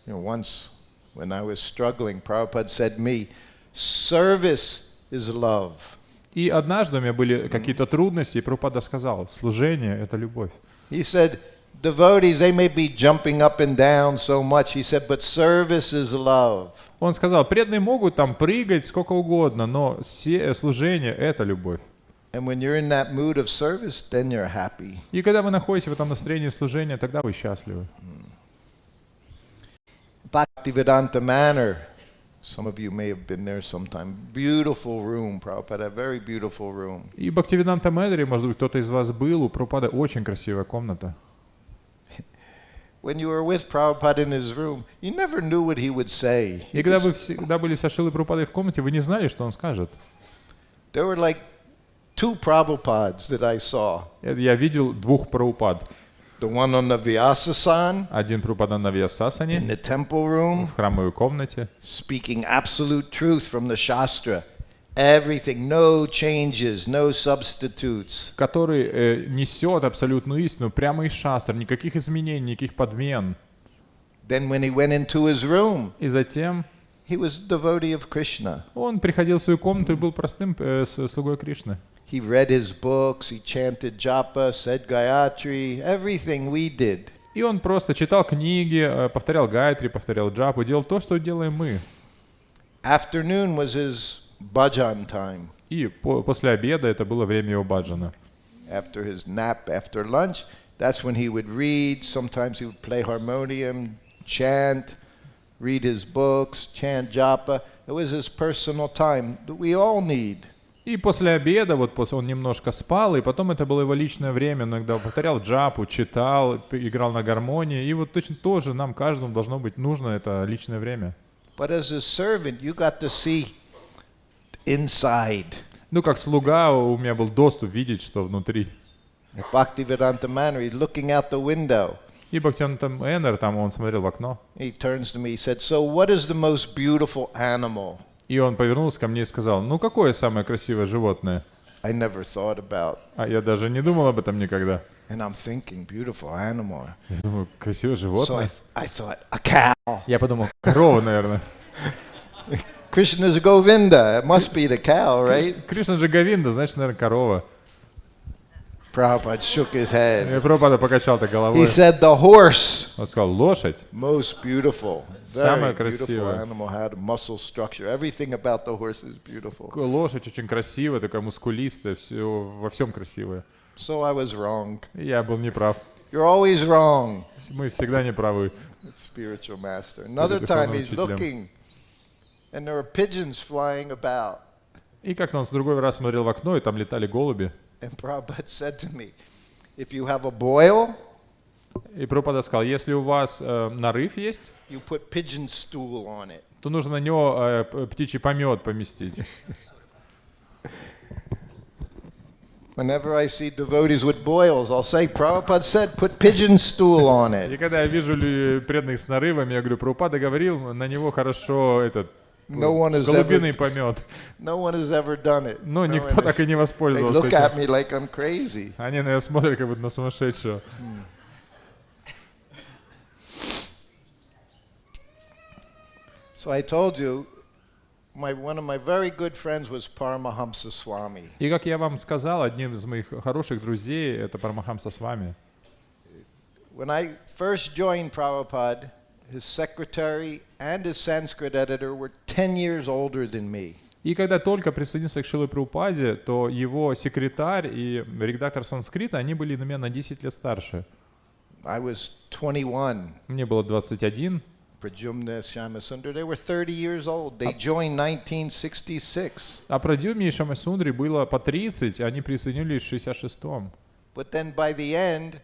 S2: You know, once when I was struggling, Prabhupada said to me, service is love.
S3: И однажды у меня были какие-то трудности, и Прабхупада сказал, служение — это любовь.
S2: He said, devotees, they may be jumping up and down so much. He said, but service is love.
S3: Он сказал, преданные могут там прыгать сколько угодно, но служение — это любовь.
S2: And when you're in that mood of service, then you're happy.
S3: И когда вы находитесь в этом настроении служения, тогда вы счастливы.
S2: Bhaktivedanta Manor. Some of you may have been there sometime. Beautiful room, Prabhupada, a very beautiful room.
S3: И в Бхактивиданта Маноре, может быть, кто-то из вас был, у Прабхупады очень красивая комната.
S2: When you were with Prabhupada in his room, you never knew what he would say.
S3: И когда вы всегда были со Шрилой Прабхупадой в комнате, вы не знали, что он скажет.
S2: There were like 2 Prabhupads that I saw.
S3: Я видел 2 Прабхупад.
S2: The one on the Vyasa-san
S3: Один Прабхупада на
S2: in
S3: Вьясасане,
S2: the temple room,
S3: в храмовой комнате,
S2: speaking absolute truth from the Shastra. Everything, no changes, no substitutes.
S3: который несет абсолютную истину прямо из шастр, никаких изменений, никаких подмен.
S2: Then when he went into his room,
S3: И затем
S2: he was a devotee of Krishna.
S3: он приходил в свою комнату и был простым слугой Кришны.
S2: He read his books, he chanted japa, said Gayatri, everything we did.
S3: И он просто читал книги, повторял гайатри, повторял джапу, делал то, что делаем мы.
S2: Afternoon was his bhajan time.
S3: И после обеда это было время его баджана.
S2: After his nap, after lunch, that's when he would read. Sometimes he would play harmonium, chant, read his books, chant japa. It was his personal time that we all need.
S3: И после обеда, вот после он немножко спал, и потом это было его личное время, иногда повторял джапу, читал, играл на гармонии, и вот точно тоже нам каждому должно быть нужно это личное время.
S2: But as his servant, you got to see inside.
S3: Ну, как слуга, у меня был доступ видеть, что внутри.
S2: Bhaktivedanta Manor, he's looking out the window.
S3: И Бхактивинода Энер, там он смотрел в окно,
S2: He turns to me, he said, so what is the most beautiful animal?
S3: и он повернулся ко мне и сказал: ну, какое самое красивое животное?
S2: I never thought about.
S3: А я даже не думал об этом никогда.
S2: And I'm thinking, beautiful animal.
S3: Я думаю, красивое
S2: So
S3: животное.
S2: I thought, a cow.
S3: Я подумал, корова, наверное.
S2: Krishna's Govinda. It must be the cow, right?
S3: Кришна же Говинда, значит, наверное, корова.
S2: Prabhupada shook his head.
S3: И Прабхупада покачал так
S2: He
S3: головой.
S2: said the horse,
S3: Он сказал: лошадь.
S2: most beautiful.
S3: Самая
S2: Very beautiful
S3: красивая.
S2: animal, had muscle structure. Everything about the horse is beautiful.
S3: Лошадь очень красивая, такая мускулистая, все, во всем красивая.
S2: So I was wrong.
S3: И я был неправ.
S2: You're always wrong.
S3: Мы всегда неправы.
S2: Spiritual master. Another time he's looking, and there are pigeons flying about.
S3: И как-то он с другой раз смотрел в окно, и там летали голуби.
S2: And Prabhupada said to me, if you have a boil,
S3: И Прабхупада сказал: если у вас нарыв есть,
S2: you put pigeon stool on it.
S3: то нужно на него птичий помет поместить.
S2: Whenever I see devotees with boils, I'll say, Prabhupada said, put pigeon stool on
S3: И
S2: it.
S3: когда я вижу преданных с нарывами, я говорю: Прабхупада говорил, на него хорошо этот
S2: No one has
S3: голубиный
S2: ever,
S3: помет.
S2: no one has ever done it.
S3: Но
S2: No
S3: никто
S2: one
S3: так и не
S2: They
S3: воспользовался
S2: look at
S3: этим.
S2: me like I'm crazy.
S3: Они на меня смотрят, как будто на сумасшедшего.
S2: So I told you, one of my very good friends was Paramahamsa Swami.
S3: И как я вам сказал, одним из моих хороших друзей это Парамахамса с вами.
S2: When I first joined Prabhupada, his secretary and his Sanskrit editor were 10 years older than me.
S3: И когда только присоединился к Шриле Прабхупаде, то его секретарь и редактор санскрита, они были на меня на 10 лет старше.
S2: I was 21.
S3: Мне было 21,
S2: Pradyumna, Shyamasundar, they were 30 years old. They joined 1966.
S3: а Прадюмне и Шамасундри было по 30, они присоединились в 66-м.
S2: But then by the end,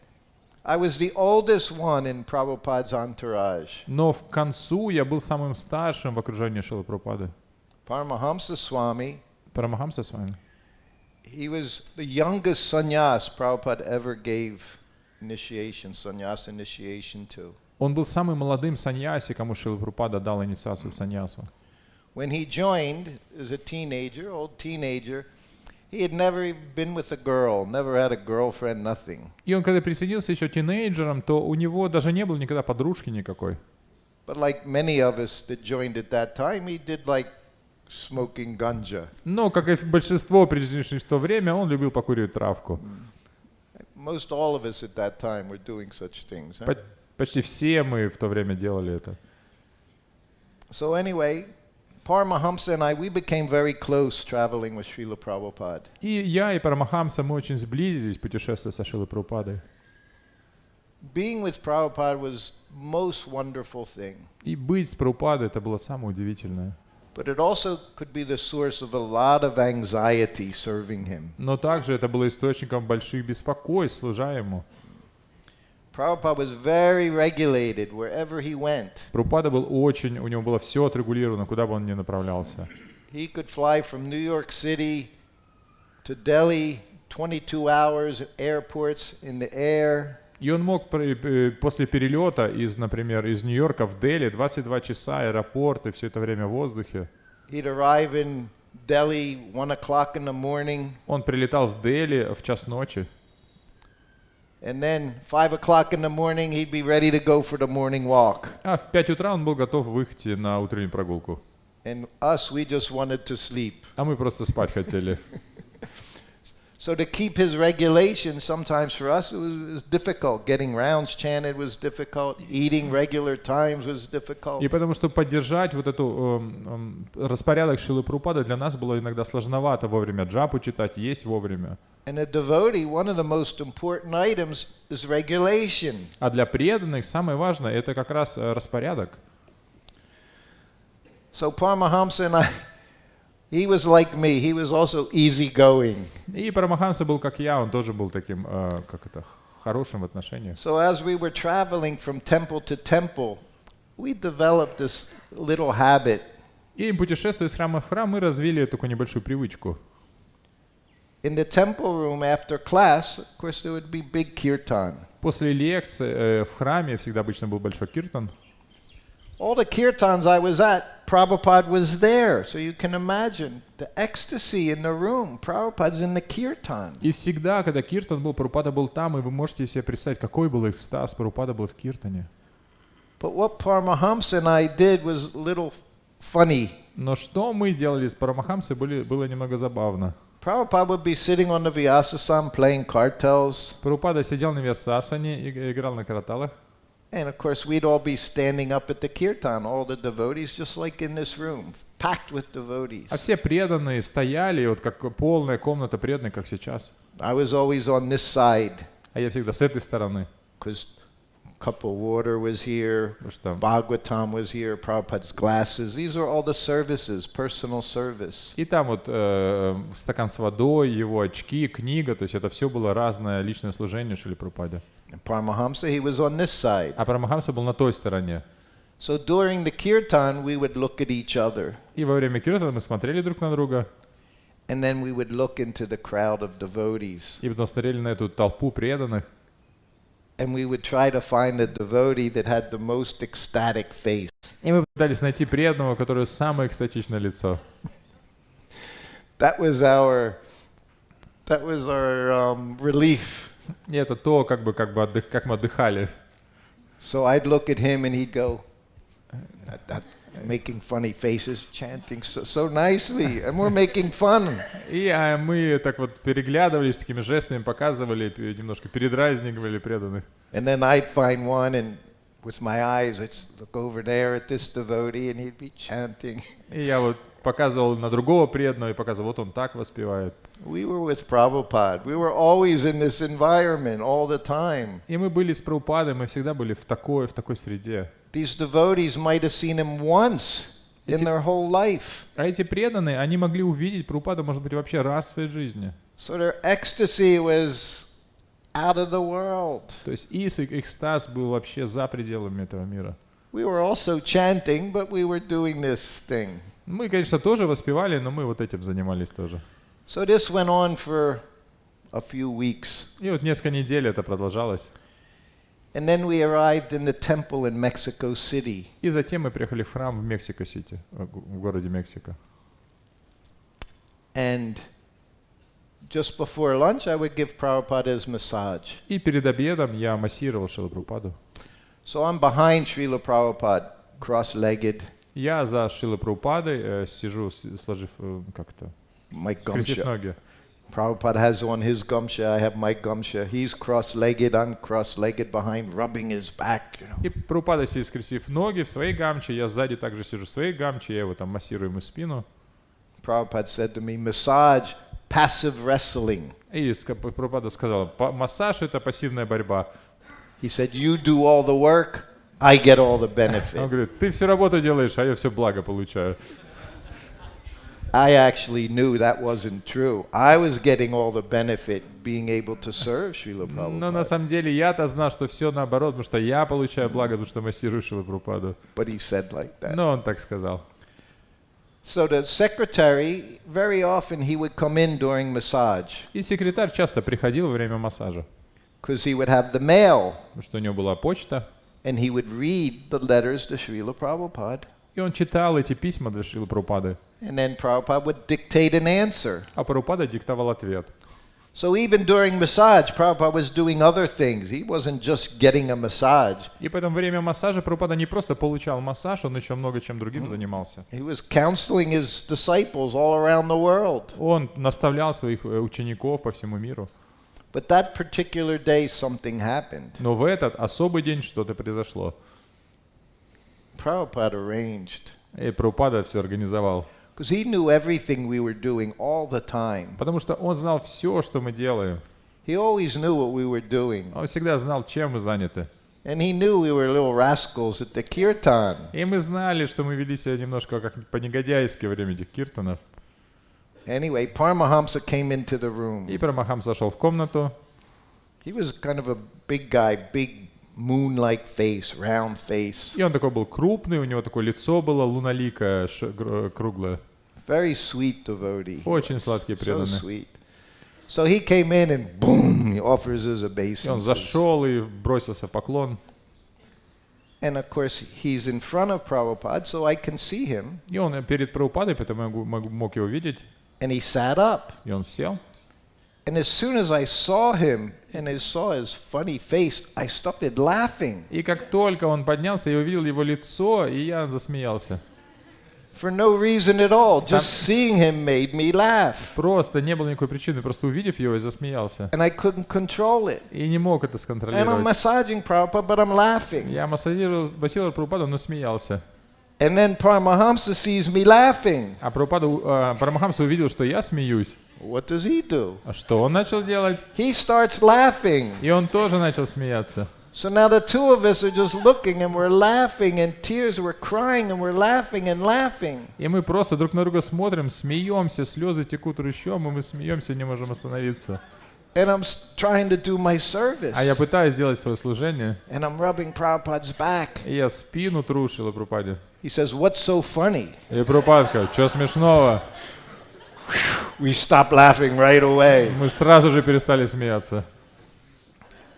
S2: I was the oldest one in Prabhupada's entourage.
S3: Но в концу я был самым старшим в окружении Шрилы Прабхупады.
S2: Paramahamsa Swami,
S3: Парамахамса с вами.
S2: he was the youngest sannyas Prabhupada ever gave initiation, sannyas initiation to.
S3: Он был самым молодым саньяси, кому Шрила Прабхупада дал инициацию в саньясу.
S2: When he joined as a teenager, old teenager, he had never been with a girl, never had a girlfriend, nothing.
S3: И он, когда присоединился еще тинейджером, то у него даже не было никогда подружки никакой.
S2: But like many of us that joined at that time, he did like smoking ganja.
S3: Но, как и большинство присоединившихся в то время, он любил покуривать травку.
S2: Most all of us at that time were doing such things. Huh?
S3: Почти все мы в то время делали это.
S2: So anyway, Paramahamsa and I, we became very close traveling with Srila Prabhupada.
S3: И я, и Парамахамса, мы очень сблизились, путешествуя со Шрилой Прабхупадой.
S2: Being with Prabhupada was most wonderful thing.
S3: И быть с Прабхупадой это было самое удивительное.
S2: But it also could be the source of a lot of anxiety serving him.
S3: Но также это было источником больших беспокойств, служа ему.
S2: Prabhupada was very regulated wherever he went.
S3: Прабхупада был очень, у него было все отрегулировано, куда бы он ни направлялся.
S2: He could fly from New York City to Delhi, 22 hours, airports in the air.
S3: И он мог после перелета например, из Нью-Йорка в Дели 22 часа, аэропорт, и все это время в воздухе.
S2: He'd arrive in Delhi 1 o'clock in the morning,
S3: Он прилетал в Дели в час ночи,
S2: and then 5 o'clock in the morning he'd be ready to go for the morning walk.
S3: а в 5 утра он был готов выйти на утреннюю прогулку.
S2: And us, we just wanted to sleep.
S3: А мы просто спать хотели.
S2: So to keep his regulation, sometimes for us it was difficult. Getting rounds chanted was difficult. Eating regular times was difficult.
S3: И потому что поддержать вот эту распорядок Шрилы Прабхупады для нас было иногда сложновато вовремя джапу читать, есть вовремя.
S2: And a devotee, one of the most important items is regulation.
S3: А для преданных самое важное это как раз распорядок.
S2: So Paramahamsa and I, he was like me. He was also easygoing.
S3: И Парамахамса был как я, он тоже был таким, хорошим в отношениях.
S2: So as we were traveling from temple to temple, we developed this little habit.
S3: И путешествуя из храма в храм, мы развили такую небольшую привычку.
S2: In the temple room after class, of course, there would be big kirtan.
S3: После лекции в храме всегда обычно был большой киртан.
S2: All the kirtans I was at, Prabhupada was there. So you can imagine the ecstasy in the room. Prabhupada's in the kirtan.
S3: И всегда, когда киртан был, Прабхупада был там, и вы можете себе представить, какой был экстаз, Прабхупада был в киртане.
S2: But what Paramahamsa and I did was a little funny.
S3: Но что мы делали с Парамахамсой, было немного забавно.
S2: Prabhupada would be sitting on the Vyasasam playing kartals.
S3: Прабхупада сидел на Вьясасане и играл на караталах.
S2: And of course, we'd all be standing up at the kirtan, all the devotees, just like in this room, packed with devotees.
S3: А все преданные стояли, вот как полная комната преданных, как сейчас.
S2: I was always on this side,
S3: А я всегда с этой стороны.
S2: because cup of water was here,
S3: Потому что
S2: Bhagavatam was here, Prabhupada's glasses. These are all the services, personal service.
S3: и там вот стакан с водой, его очки, книга, то есть это все было разное личное служение Шриле Прабхупаде.
S2: And Paramahamsa, he was on this side.
S3: А Парамахамса был на той стороне.
S2: So during the kirtan, we would look at each other,
S3: И во время киртана мы смотрели друг на друга,
S2: and then we would look into the crowd of devotees,
S3: и потом смотрели на эту толпу преданных,
S2: and we would try to find the devotee that had the most ecstatic face.
S3: и мы пытались найти преданного, у которого самое экстатичное лицо.
S2: That was our relief.
S3: И это то, как мы отдыхали.
S2: So I'd look at him and he'd go, making funny faces, chanting so nicely, and we're making fun.
S3: И мы так вот переглядывались, такими жестами показывали, немножко передразнивали преданных.
S2: And then I'd find one, and with my eyes, I'd look over there at this devotee, and he'd be chanting.
S3: И я вот показывал на другого преданного и показывал, вот он так воспевает.
S2: We were with Prabhupada. We were always in this environment all the time.
S3: И мы были с Прабхупадой, мы всегда были в такой среде.
S2: These devotees might have seen him once in their whole life.
S3: А эти преданные, они могли увидеть Прабхупаду, может быть, вообще раз в своей жизни.
S2: So their ecstasy was out of the world.
S3: То есть их экстаз был вообще за пределами этого мира.
S2: We were also chanting, but we were doing this thing.
S3: Мы, конечно, тоже воспевали, но мы вот этим занимались тоже.
S2: So this went on for a few weeks.
S3: И вот несколько недель это продолжалось.
S2: And then we arrived in the temple in Mexico City.
S3: И затем мы приехали в храм в Мексико-Сити, в городе Мексика.
S2: And just before lunch, I would give Prabhupada his massage.
S3: И перед обедом я массировал Шрилу Прабхупаду.
S2: So I'm behind Srila Prabhupada, cross-legged,
S3: Я за Шрилой Прабхупадой сижу, сложив как-то,
S2: my
S3: скрестив
S2: gumsha.
S3: ноги.
S2: Prabhupada has on his gumsha, I have my gumsha. He's cross-legged, I'm cross-legged behind, rubbing his back, you know.
S3: И Прабхупада сидит, скрестив ноги в своей гамче, я сзади также сижу в своей гамче, я его там массирую ему спину.
S2: Prabhupada said to me, massage, passive wrestling.
S3: И Прабхупада сказал, массаж — это пассивная борьба.
S2: He said, you do all the work, I get all the
S3: Он
S2: benefit.
S3: говорит, ты всю работу делаешь, а я все благо получаю.
S2: I actually knew that wasn't true. I was getting all the benefit being able to serve Srila
S3: Но на
S2: Prabhupada.
S3: самом деле я-то знал, что все наоборот, потому что я получаю благо, потому что массирую Шрилу Прабхупаду.
S2: But he said like that.
S3: Но он так сказал.
S2: So the secretary, very often he would come in during massage.
S3: И секретарь часто приходил во время массажа.
S2: because he would have the mail,
S3: потому что у него была почта,
S2: and he would read the letters to Srila Prabhupada.
S3: и он читал эти письма для Шрилы Прабхупады,
S2: And then Prabhupada would dictate an answer.
S3: а Прабхупада диктовал ответ.
S2: So even during massage, Prabhupada was doing other things. He wasn't just getting a massage.
S3: И поэтому во время массажа Прабхупада не просто получал массаж, он еще много чем другим занимался.
S2: He was counseling his disciples all around the world.
S3: Он наставлял своих учеников по всему миру.
S2: But that particular day, something happened.
S3: Но в этот особый день что-то произошло.
S2: Prabhupada arranged.
S3: И Прабхупада все организовал.
S2: Because he knew everything we were doing all the time.
S3: Потому что он знал все, что мы делаем.
S2: He always knew what we were doing.
S3: Он всегда знал, чем мы заняты.
S2: And he knew we were little rascals at the kirtan.
S3: И мы знали, что мы вели себя немножко как по-негодяйски во время этих киртанов.
S2: Anyway, Paramahamsa came into the room.
S3: И Парамахамс зашел в комнату.
S2: He was kind of a big guy, big moon-like face, round face.
S3: И он такой был крупный, у него такое лицо было луналикое, круглое.
S2: Very sweet devotee.
S3: Очень сладкий,
S2: So
S3: преданный.
S2: sweet. So he came in and boom, he offers his
S3: И он
S2: obeisances.
S3: зашел и бросился в поклон.
S2: And of course, he's in front of Prabhupada, so I can see him.
S3: И он перед Прабхупадой, поэтому я мог его видеть.
S2: And he sat up.
S3: И он сел.
S2: And as soon as I saw him and I saw his funny face, I started laughing.
S3: И как только он поднялся, я увидел его лицо, и я засмеялся.
S2: For no reason at all. Just seeing him made me laugh.
S3: Просто не было никакой причины, просто увидев его, я засмеялся.
S2: And I couldn't control it.
S3: И не мог это
S2: And I'm
S3: сконтролировать.
S2: massaging Prabhupada, but I'm laughing.
S3: Я массировал Прабхупаду, но смеялся.
S2: And then Paramahamsa sees me laughing.
S3: А Парамахамса увидел, что я смеюсь.
S2: What does he do?
S3: А что он начал делать?
S2: He starts laughing.
S3: И он тоже начал смеяться.
S2: So now the two of us are just looking and we're laughing and tears, we're crying and we're laughing and laughing.
S3: И мы просто друг на друга смотрим, смеемся, слезы текут ручьем, и мы смеемся, не можем остановиться.
S2: And I'm trying to do my service.
S3: А я пытаюсь сделать свое служение,
S2: And I'm rubbing Prabhupada's back.
S3: и я спину трушил Прабхупаде.
S2: He says, "What's so funny?"
S3: И Прабхупада, что смешного?
S2: We stop laughing right away.
S3: Мы сразу же перестали смеяться.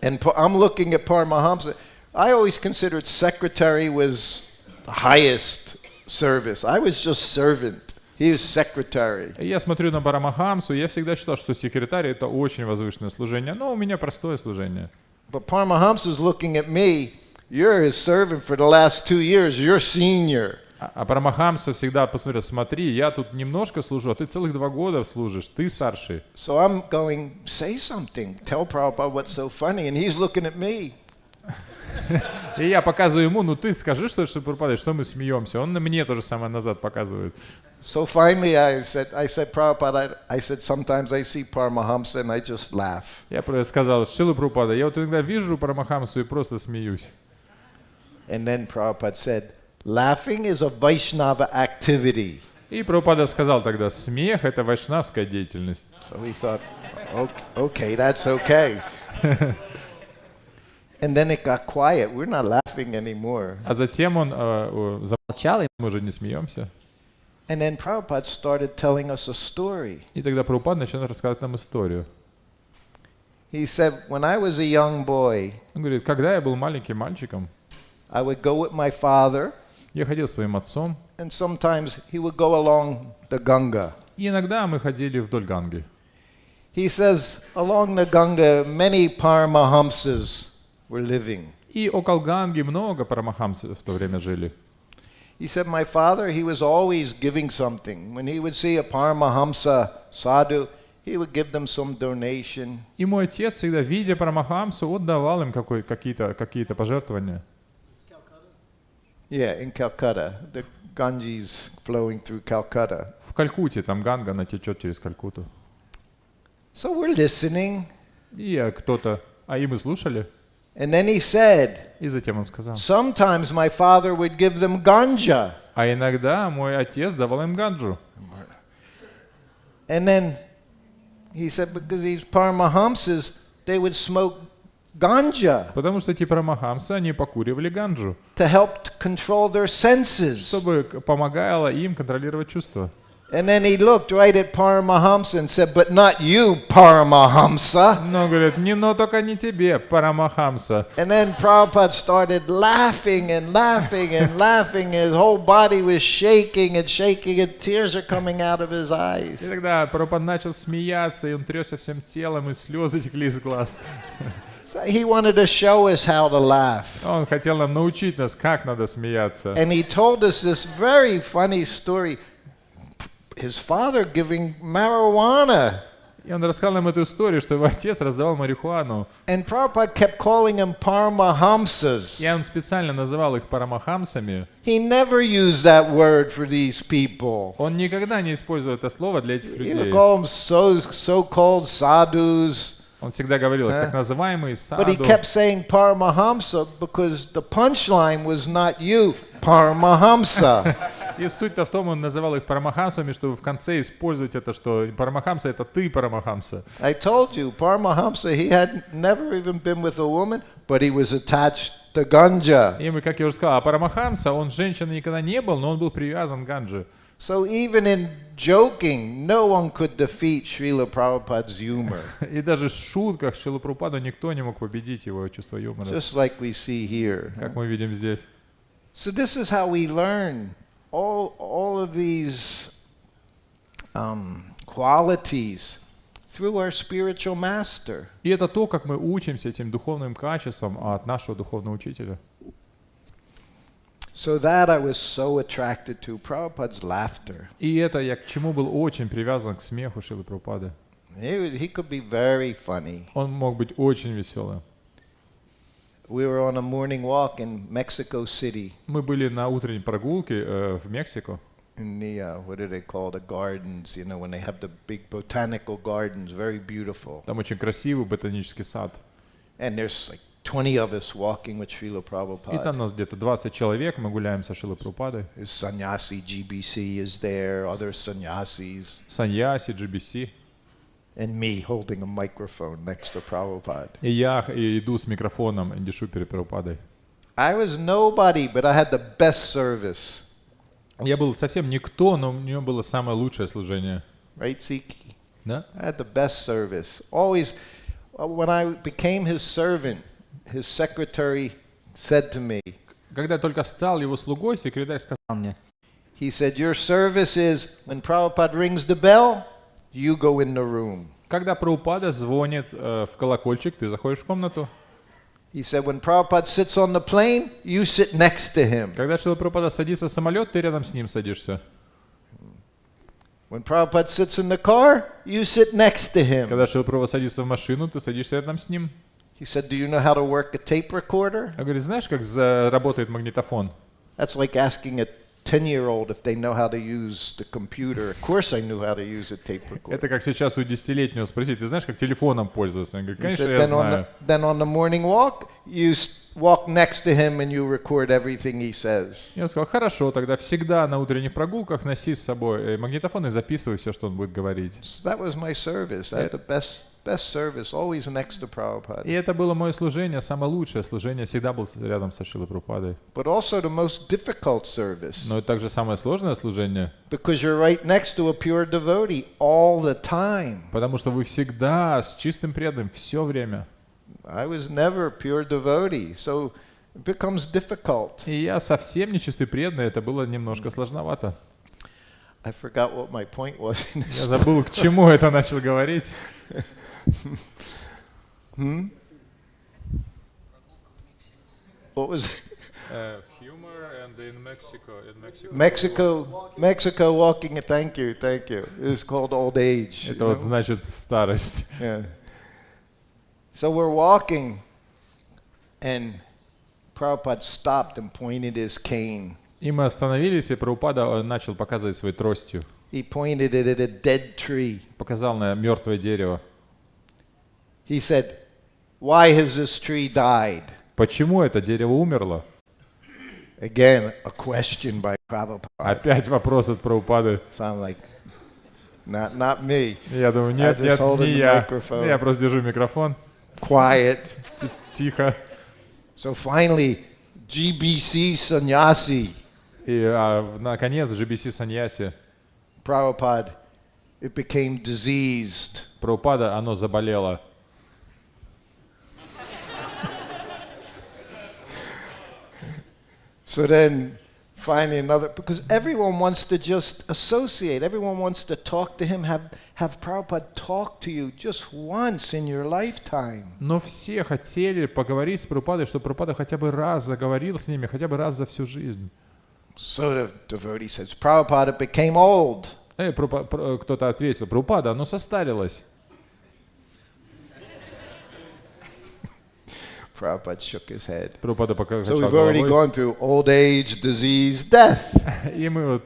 S2: And I'm looking at Paramahamsa. I always considered secretary was the highest service. I was just servant. He was secretary.
S3: И я смотрю на Парамахамсу, и я всегда считал, что секретарь — это очень возвышенное служение, но у меня простое служение.
S2: But Paramahamsa's looking at me. You're his servant for the last 2 years. You're senior.
S3: А Парамахамса всегда посмотрел, смотри, я тут немножко служу, а ты целых 2 года служишь, ты старший.
S2: So I'm going, say something. Tell Prabhupada what's so funny. And he's looking at me.
S3: И я показываю ему, ну ты скажи, что Прабхупада, что мы смеемся. Он на мне то же самое назад показывает.
S2: So finally I said, Prabhupada, I said, sometimes I see Paramahamsa and I just laugh.
S3: Я сказал, Шрила Прабхупада, я вот иногда вижу Парамахамсу и просто смеюсь.
S2: And then Prabhupada said, laughing is a Vaishnava activity.
S3: И Прабхупада сказал тогда, смех — это вайшнавская деятельность.
S2: So we thought, okay, that's okay. And then it got quiet. We're not laughing anymore.
S3: А затем он замолчал, и мы уже не смеемся.
S2: And then Prabhupada started telling us a story.
S3: И тогда Прабхупада начал рассказывать нам историю.
S2: He said, when I was a young boy,
S3: Он говорит, когда я был маленьким мальчиком,
S2: I would go with my father,
S3: я ходил с своим отцом,
S2: and sometimes he would go along the Ganga.
S3: и иногда мы ходили вдоль Ганги.
S2: He says, along the Ganga, many Paramahamsas were living.
S3: И около Ганги много парамахамсов в то время жили.
S2: He said, my father, he was always giving something. When he would see a Paramahamsa sadhu, he would give them some donation.
S3: И мой отец всегда, видя парамахамсу, отдавал им какие-то пожертвования.
S2: Yeah, in Calcutta. The Ganges flowing through Calcutta.
S3: В Калькутте, там Ганга, она течет через Калькутту.
S2: So we're listening.
S3: И и мы слушали.
S2: And then he said,
S3: И затем он сказал,
S2: sometimes my father would give them ganja.
S3: а иногда мой отец давал им ганджу.
S2: And then he said, because these Paramahamsas, they would smoke ganja
S3: Потому что эти парамахамсы, они покуривали ганджу,
S2: to help to control their senses.
S3: чтобы помогало им контролировать чувства.
S2: And then he looked right at Paramahamsa and said, but not you, Paramahamsa.
S3: Но говорит, но только не тебе, Парамахамса.
S2: And then Prabhupada started laughing and laughing and laughing. His whole body was shaking and shaking, and tears are coming out of his
S3: И
S2: eyes.
S3: тогда Прабхупада начал смеяться, и он трясся всем телом, и слезы текли из глаз.
S2: So he wanted to show us how to laugh.
S3: Он хотел нам научить нас, как надо смеяться.
S2: And he told us this very funny story. His father giving marijuana.
S3: И он рассказал нам эту историю, что его отец раздавал марихуану.
S2: And Prabhupada kept calling them Paramahamsas.
S3: И он специально называл их парамахамсами.
S2: He never used that word for these people.
S3: Он никогда не использовал это слово для этих
S2: He
S3: людей.
S2: would call them so-called sadhus.
S3: Он всегда говорил, так называемые
S2: But he
S3: саду.
S2: kept saying Paramahamsa because the punchline was not you, Paramahamsa.
S3: И суть-то в том, он называл их парамахамсами, чтобы в конце использовать это, что парамахамса — это ты, парамахамса.
S2: I told you, Paramahamsa, he had never even been with a woman, but he was attached to ganja.
S3: И мы, как я уже сказал, а парамахамса, он женщиной никогда не был, но он был привязан к ганже.
S2: So even in joking, no one could defeat Srila Prabhupada's humor.
S3: И даже в шутках Шрилы Прабхупады никто не мог победить его чувство юмора,
S2: Just like we see here.
S3: как мы видим здесь.
S2: So this is how we learn all of these qualities through our spiritual master.
S3: И это то, как мы учимся этим духовным качествам от нашего духовного учителя.
S2: So that I was so attracted to Prabhupada's laughter.
S3: И это я к чему был очень привязан к смеху Шрилы Прабхупады.
S2: He could be very funny.
S3: Он мог быть очень веселым.
S2: We were on a morning walk in Mexico City
S3: Мы были на утренней прогулке в Мексику.
S2: in the what do they call the gardens? You know, when they have the big botanical gardens, very beautiful.
S3: Там очень красивый ботанический сад.
S2: And there's like 20 of us walking with Srila
S3: И
S2: Prabhupada.
S3: там нас где-то 20 человек, мы гуляем со Шрилой Прабхупадой.
S2: His sannyasi GBC is there, other sannyasis,
S3: Саньяси, GBC.
S2: and me holding a microphone next to Prabhupada.
S3: И я иду с микрофоном и дишу перед Прабхупадой.
S2: I was nobody, but I had the best service.
S3: Я был совсем никто, но у него было самое лучшее служение.
S2: Right, Siki?
S3: Да?
S2: I had the best service. Always, when I became his servant, his secretary said to me,
S3: Когда я только стал его слугой, секретарь сказал мне,
S2: he said, your service is when Prabhupada rings the bell, you go in the room.
S3: когда Прабхупада звонит в колокольчик, ты заходишь в комнату.
S2: He said, when Prabhupada sits on the plane, you sit next to him.
S3: Когда Шрила Прабхупада садится в самолет, ты рядом с ним садишься.
S2: When Prabhupada sits in the car, you sit next to him.
S3: Когда Шрила Прабхупада садится в машину, ты садишься рядом с ним.
S2: He said, do you know how to work a tape recorder?
S3: Я говорю, знаешь, как работает магнитофон?
S2: That's like asking a 10-year-old if they know how to use the computer. Of course I knew how to use a tape recorder.
S3: Это как сейчас у 10-летнего спросить, ты знаешь, как телефоном пользоваться? Я говорю,
S2: He
S3: конечно,
S2: said,
S3: я знаю.
S2: then on the morning walk, you walk next to him and you record everything he says.
S3: Я сказал, хорошо, тогда всегда на утренних прогулках носи с собой магнитофон и записывай все, что он будет говорить.
S2: So that was my service. I had the best service, always next to Prabhupada.
S3: И это было мое служение, самое лучшее служение, всегда был рядом со Шрилой Прабхупадой.
S2: But also the most difficult service.
S3: Но это также самое сложное служение,
S2: Because you're right next to a pure devotee all the time.
S3: потому что вы всегда с чистым преданным все время.
S2: I was never a pure devotee, so it becomes difficult.
S3: И я совсем не чистый преданный, это было немножко сложновато.
S2: I forgot what my point was. In
S3: Я
S2: this.
S3: забыл, к чему это начал говорить.
S2: What was
S3: Humor and in Mexico.
S2: Mexico walking? Thank you. It's called old age.
S3: Это вот значит старость.
S2: Yeah. So we're walking, and Prabhupada stopped and pointed his cane.
S3: И мы остановились, и Прабхупада начал показывать своей тростью.
S2: He pointed it at a dead tree.
S3: Показал на мертвое дерево.
S2: He said, "Why has this tree died?"
S3: Почему это дерево умерло?
S2: Again, a question by Prabhupada.
S3: Опять вопрос от Прабхупады.
S2: So I'm like, not me.
S3: Я думаю, нет,
S2: I just hold
S3: не
S2: the
S3: я.
S2: microphone.
S3: Я просто держу микрофон.
S2: Quiet.
S3: Тихо.
S2: So finally, GBC sannyasi
S3: И наконец GBC Саньяси
S2: Prabhupada, it became diseased.
S3: Прабхупада, оно заболело.
S2: So then, finding another, because everyone wants to just associate, everyone wants to talk to him, have Prabhupada talk to you just once in your lifetime.
S3: Но все хотели поговорить с Прабхупадой, чтобы Прабхупада хотя бы раз заговорил с ними, хотя бы раз за всю жизнь.
S2: So the devotee says, Prabhupada became old.
S3: Кто-то ответил, Прабхупада, оно состарилось.
S2: Prabhupada shook his head.
S3: Прабхупада
S2: So
S3: покачал
S2: we've already
S3: головой.
S2: gone through old age, disease, death.
S3: И мы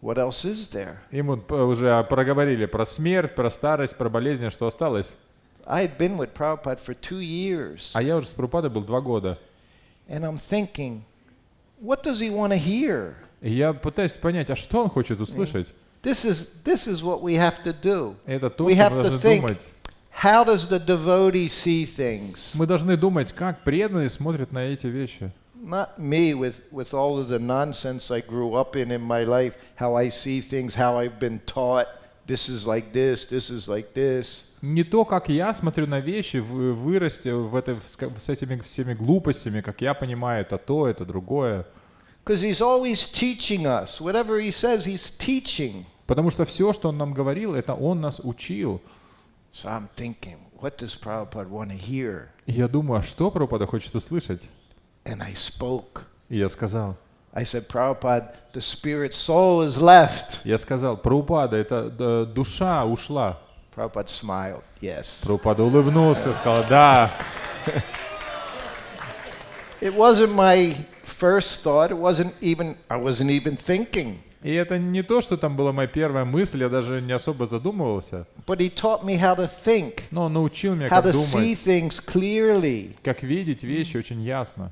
S2: What else is there?
S3: уже проговорили про смерть, про старость, про болезни, что осталось.
S2: I had been with Prabhupada for 2 years.
S3: А я уже с Прабхупадой был 2 года.
S2: And I'm thinking, what does he want to hear?
S3: И я пытаюсь понять, а что он хочет услышать?
S2: This is what we have to do.
S3: Это то,
S2: We
S3: что
S2: have
S3: мы
S2: to
S3: должны
S2: think,
S3: думать.
S2: how does the devotee see things?
S3: Мы должны думать, как преданные смотрят на эти вещи.
S2: Not me with all of the nonsense I grew up in my life, how I see things, how I've been taught, this is like this is like this.
S3: Не то, как я смотрю на вещи, вырасти с этими всеми глупостями, как я понимаю, это то, это другое.
S2: Because he's always teaching us. Whatever he says, he's teaching.
S3: Потому что все, что он нам говорил, это он нас учил.
S2: So I'm thinking, what does Prabhupada want to hear?
S3: И я думаю, а что Прабхупада хочет услышать?
S2: And I spoke.
S3: И я сказал,
S2: I said, Prabhupada, the spirit soul is left.
S3: Прабхупада, это душа ушла.
S2: Prabhupada smiled, yes.
S3: Прабхупада улыбнулся, сказал, да.
S2: It wasn't my first thought. I wasn't even thinking.
S3: И это не то, что там была моя первая мысль, я даже не особо задумывался.
S2: But he taught me how to think,
S3: Но он научил меня,
S2: how
S3: как
S2: to see
S3: думать,
S2: things clearly.
S3: как видеть вещи очень ясно.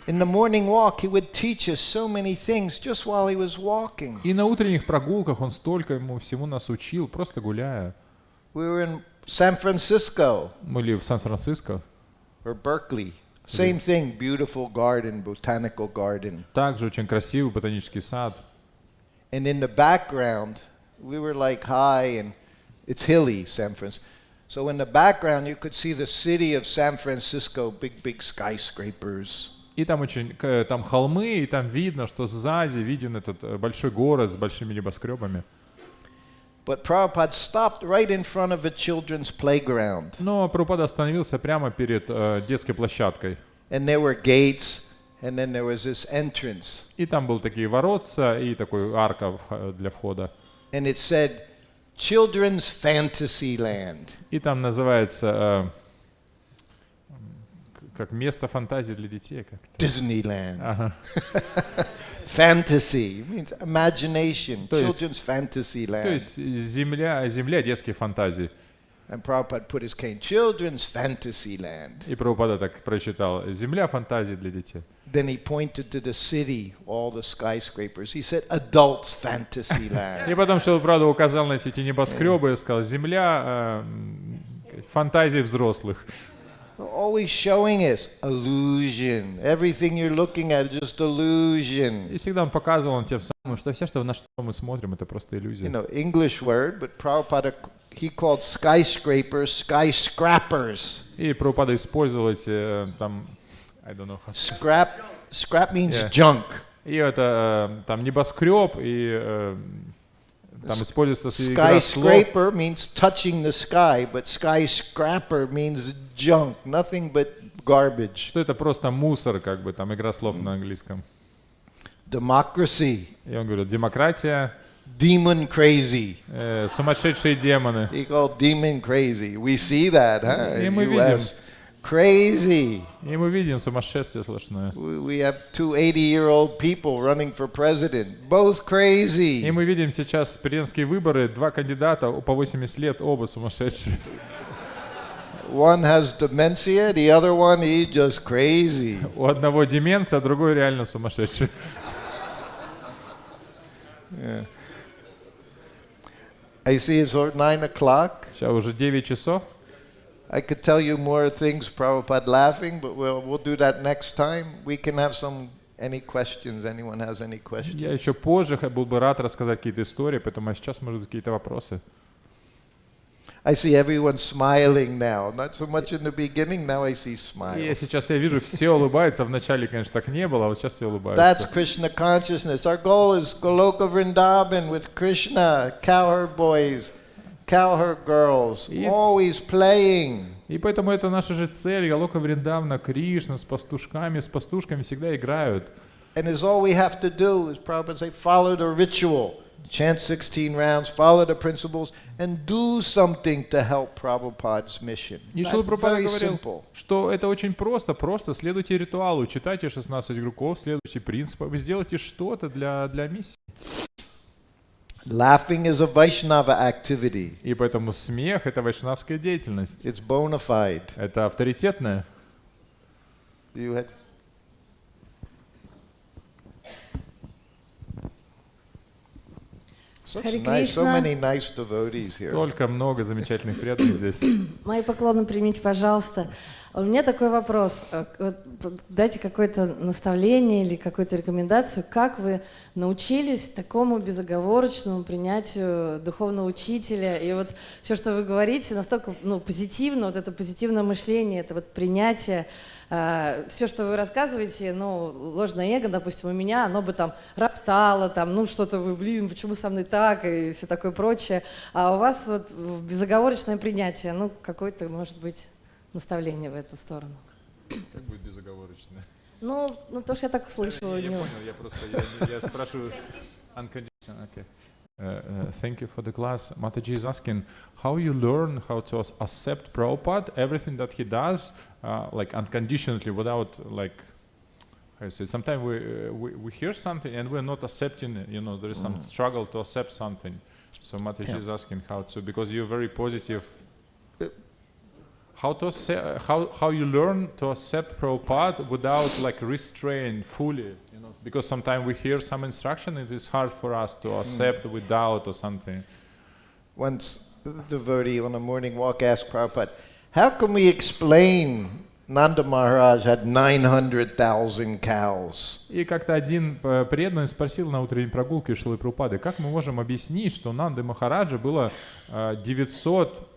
S2: In the morning walk, he would teach us so many things just while he was walking.
S3: И на утренних прогулках он столько ему всему нас учил, просто гуляя.
S2: We were in San Francisco
S3: Мы были в Сан-Франциско.
S2: or Berkeley. Same thing, beautiful garden, botanical garden.
S3: Также очень красивый ботанический сад.
S2: And in the background, we were like high and it's hilly, San Francisco. So in the background, you could see the city of San Francisco, big skyscrapers.
S3: И там там холмы, и там видно, что сзади виден этот большой город с большими небоскребами.
S2: But Prabhupada stopped right in front of a children's playground.
S3: Но Прабхупада остановился прямо перед детской площадкой.
S2: And there were gates, and then there was this entrance.
S3: И там были такие воротца и такой арка для входа.
S2: And it said, Children's Fantasy Land.
S3: И там называется как место фантазии для детей.
S2: Disneyland.
S3: Ага.
S2: Fantasy means imagination.
S3: То есть-
S2: Children's Fantasy
S3: То
S2: Land.
S3: есть земля детских фантазий.
S2: And Prabhupada put his cane, Children's Fantasy Land.
S3: И Прабхупада так прочитал: земля фантазий для детей.
S2: Then he pointed to the city, all the skyscrapers. He said, Adults Fantasy Land.
S3: И потом Прабхупада указал на все эти небоскребы и сказал: земля фантазий взрослых.
S2: Always showing us illusion. Everything you're looking at is just illusion.
S3: И всегда он показывал тем самым, что все, на что мы смотрим, это просто иллюзия.
S2: You know, English word, but Prabhupada, he called skyscrapers skyscrapers.
S3: И Прабхупада использовал эти там, I don't know how.
S2: Scrap means
S3: Yeah.
S2: junk.
S3: И это там небоскреб, и там используется игра слов.
S2: Skyscraper means touching the sky, but skyscraper means junk, nothing but garbage.
S3: Что это просто мусор, как бы там игра слов на английском.
S2: Democracy,
S3: И он говорит: демократия,
S2: demon crazy.
S3: сумасшедшие демоны.
S2: He called demon crazy. We see that, huh?
S3: И
S2: In
S3: мы видим.
S2: US. Crazy.
S3: И мы видим сумасшествие сплошное.
S2: We have two 80-year-old people running for president, both
S3: И
S2: crazy.
S3: мы видим сейчас президентские выборы, 2 кандидата по 80 лет, оба сумасшедшие.
S2: One has dementia, the other one, he just crazy.
S3: У одного деменция, а другой реально сумасшедший.
S2: I see it's 9 o'clock.
S3: Сейчас уже 9 часов.
S2: I could tell you more things, Prabhupada laughing, but we'll do that next time. We can have some Any questions? Anyone has any questions?
S3: Я еще позже был бы рад рассказать какие-то истории, поэтому сейчас, может быть, какие-то вопросы.
S2: I see everyone smiling now. Not so much in the beginning, now I see
S3: И
S2: smiles.
S3: я вижу, все улыбаются. Вначале, конечно, так не было, а вот сейчас все
S2: That's
S3: улыбаются.
S2: Krishna consciousness. Our goal is Goloka Vrindavan with Krishna, cowherd boys, cowherd girls, always playing.
S3: И поэтому это наша же цель. Галока Вриндавна, Кришна с пастушками всегда играют.
S2: And is all we have to do, as Prabhupada say, follow the ritual. Chant 16 rounds, follow the principles, and do something to help Prabhupada's mission.
S3: И
S2: That's
S3: Шрила Прабхупада
S2: very
S3: говорил,
S2: simple.
S3: что это очень просто следуйте ритуалу, читайте 16 кругов, следуйте принципам, и сделайте что-то для миссии.
S2: Laughing is a Vaishnava activity.
S3: И поэтому смех — это вайшнавская деятельность.
S2: It's bona fide.
S3: Это авторитетное.
S2: You had such
S8: Харе
S2: nice, so
S8: Кришна.
S2: many nice devotees here.
S3: Столько много замечательных преданных здесь.
S8: Мои поклоны примите, пожалуйста. У меня такой вопрос. Вот дайте какое-то наставление или какую-то рекомендацию, как вы научились такому безоговорочному принятию духовного учителя? И вот все, что вы говорите, настолько позитивно, вот это позитивное мышление, это вот принятие. Все, что вы рассказываете, ложное эго, допустим, у меня, оно бы там роптало, там, что-то вы, почему со мной так, и все такое прочее. А у вас вот безоговорочное принятие, какое-то, может быть, наставление в эту сторону.
S3: Как будет безоговорочное?
S8: То, что я так слышала.
S3: Я понял, я просто я спрашиваю unconditional. Okay. Thank you for the class. Mataji is asking how you learn how to accept Prabhupada, everything that he does, like unconditionally, without like, how you say. Sometimes we hear something and we're not accepting. There is some struggle to accept something. So Mataji is asking how to, because you're very positive. How you learn to accept Prabhupada without like restraint fully, because sometimes we hear some instruction, it is hard for us to accept with doubt or something.
S2: Once the devotee on a morning walk asked Prabhupada, how can we explain Nanda Maharaj had 900,000 cows?
S3: И как-то один преданный спросил на утренней прогулке Шрилы Прабхупады, как мы можем объяснить, что Нанды Махараджа было 900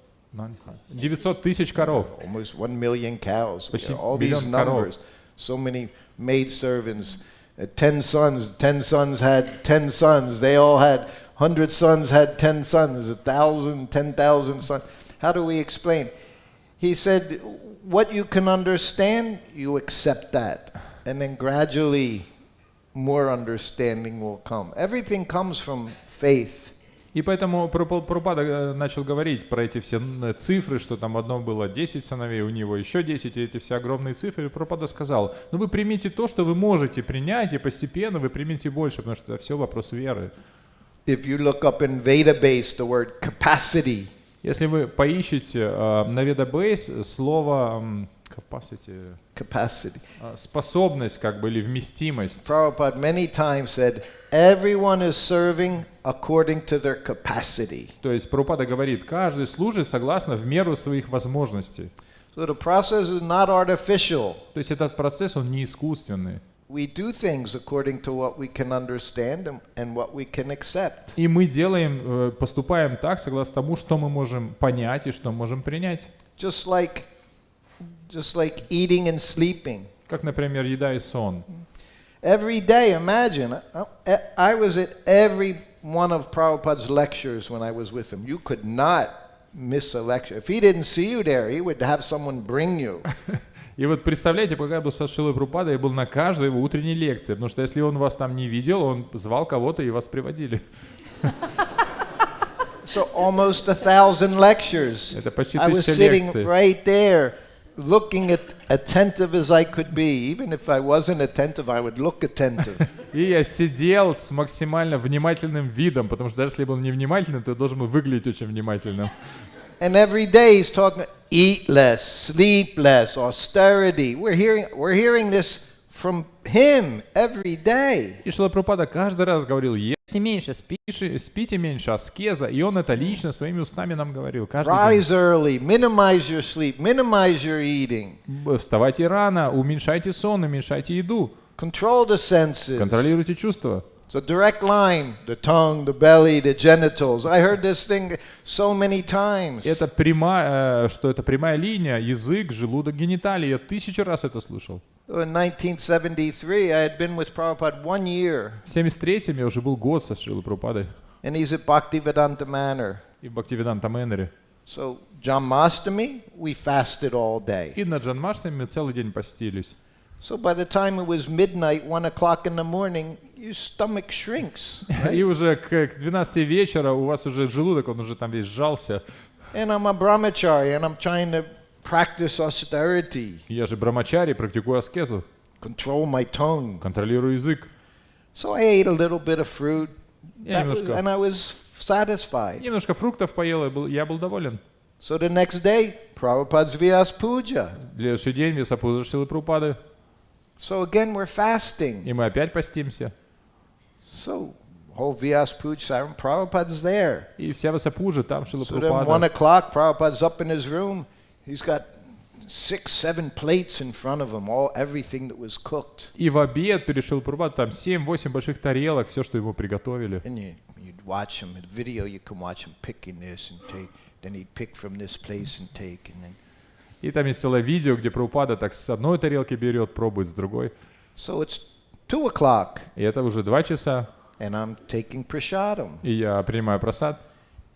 S3: тысяч коров.
S2: Almost 1 million cows.
S3: Почти
S2: All these
S3: миллион коров.
S2: numbers. So many maidservants. 10 sons. 10 sons had 10 sons. They all had 100 sons had 10 sons. 1,000, 10,000 sons. How do we explain? He said, what you can understand, you accept that. And then gradually more understanding will come. Everything comes from faith.
S3: И поэтому Прабхупада начал говорить про эти все цифры, что там одно было 10 сыновей, у него еще 10, и эти все огромные цифры. И Прабхупада сказал, вы примите то, что вы можете принять, и постепенно вы примите больше, потому что это все вопрос веры.
S2: If you look up in Vedabase the word capacity,
S3: если вы поищете на Ведабейс слово
S2: capacity.
S3: Способность, или вместимость.
S2: Prabhupada many times said, everyone is serving according to their capacity.
S3: То есть Прабхупада говорит, каждый служит согласно в меру своих возможностей.
S2: So the process is not artificial.
S3: То есть этот процесс, он не искусственный.
S2: We do things according to what we can understand and what we can accept.
S3: И мы поступаем так, согласно тому, что мы можем понять и что можем принять.
S2: Just like eating and sleeping.
S3: Как, например, еда и сон.
S2: Every day, imagine, I was at every one of Prabhupada's lectures when I was with him. You could not miss a lecture. If he didn't see you there, he would have someone bring you.
S3: И вот представляете, пока я был со Шрилой Прабхупадой, я был на каждой его утренней лекции, потому что если он вас там не видел, он звал кого-то и вас приводили.
S2: So almost 1,000 lectures.
S3: Это почти
S2: I was
S3: 1000
S2: sitting
S3: лекций.
S2: right there, looking attentive as I could be. Even if I wasn't attentive, I would look attentive.
S3: И я сидел с максимально внимательным видом, потому что даже если я был невнимательным, то я должен был выглядеть очень внимательным.
S2: And every day he's talking, eat less, sleep less, austerity. We're hearing this from him every day.
S3: И Шрила Прабхупада каждый раз говорил, ешьте меньше, спите меньше, аскеза. И он это лично своими устами нам говорил. Каждый
S2: Rise early, minimize your sleep, minimize your eating.
S3: день. Вставайте рано, уменьшайте сон, уменьшайте еду.
S2: Control the senses.
S3: Контролируйте чувства.
S2: It's a direct line. The tongue, the belly, the genitals. I heard this thing so many times.
S3: Это прямая, что это прямая линия, язык, желудок, гениталии. Я 1000 раз это слышал.
S2: In 1973, I had been with Prabhupada 1 year.
S3: В 73-м я уже был год со Шрилой Прабхупадой
S2: And he's at Bhaktivedanta Manor.
S3: и в Бхактивиданта Мэннере.
S2: So, Janmashtami, we fasted all day.
S3: И на Джанмаштами мы целый день постились.
S2: So by the time it was midnight, 1 o'clock in the morning, your stomach shrinks.
S3: И уже к 12 вечера у вас уже желудок, он уже там весь сжался.
S2: And I'm a brahmachari, and I'm trying to practice austerity,
S3: Я же брамачари, практикую аскезу,
S2: control my tongue.
S3: контролирую язык.
S2: So I ate a little bit of fruit,
S3: Я
S2: and I was satisfied.
S3: немножко фруктов поел, и я был доволен.
S2: So the next day, Prabhupada's Vyas Puja.
S3: Следующий день Висапуджа Шрилы Прабхупады,
S2: So again, we're fasting.
S3: и мы опять постимся.
S2: So whole Vyas Puja, Prabhupada's there.
S3: И вся Висапуджа там Шрила
S2: So then 1
S3: Прабхупада.
S2: o'clock, Prabhupada's up in his room. He's got 6-7 plates in front of him, everything that was cooked.
S3: И в обед перед Шрилой Прабхупадой там 7-8 больших тарелок, все, что ему приготовили.
S2: And you'd watch him, in the video you can watch him picking this and take, then he'd pick from this place and take, and then.
S3: И там есть целое видео, где Прабхупада так с одной тарелки берет, пробует с другой.
S2: So it's 2 o'clock,
S3: И это уже 2 часа,
S2: and I'm taking prasadam.
S3: и я принимаю просад.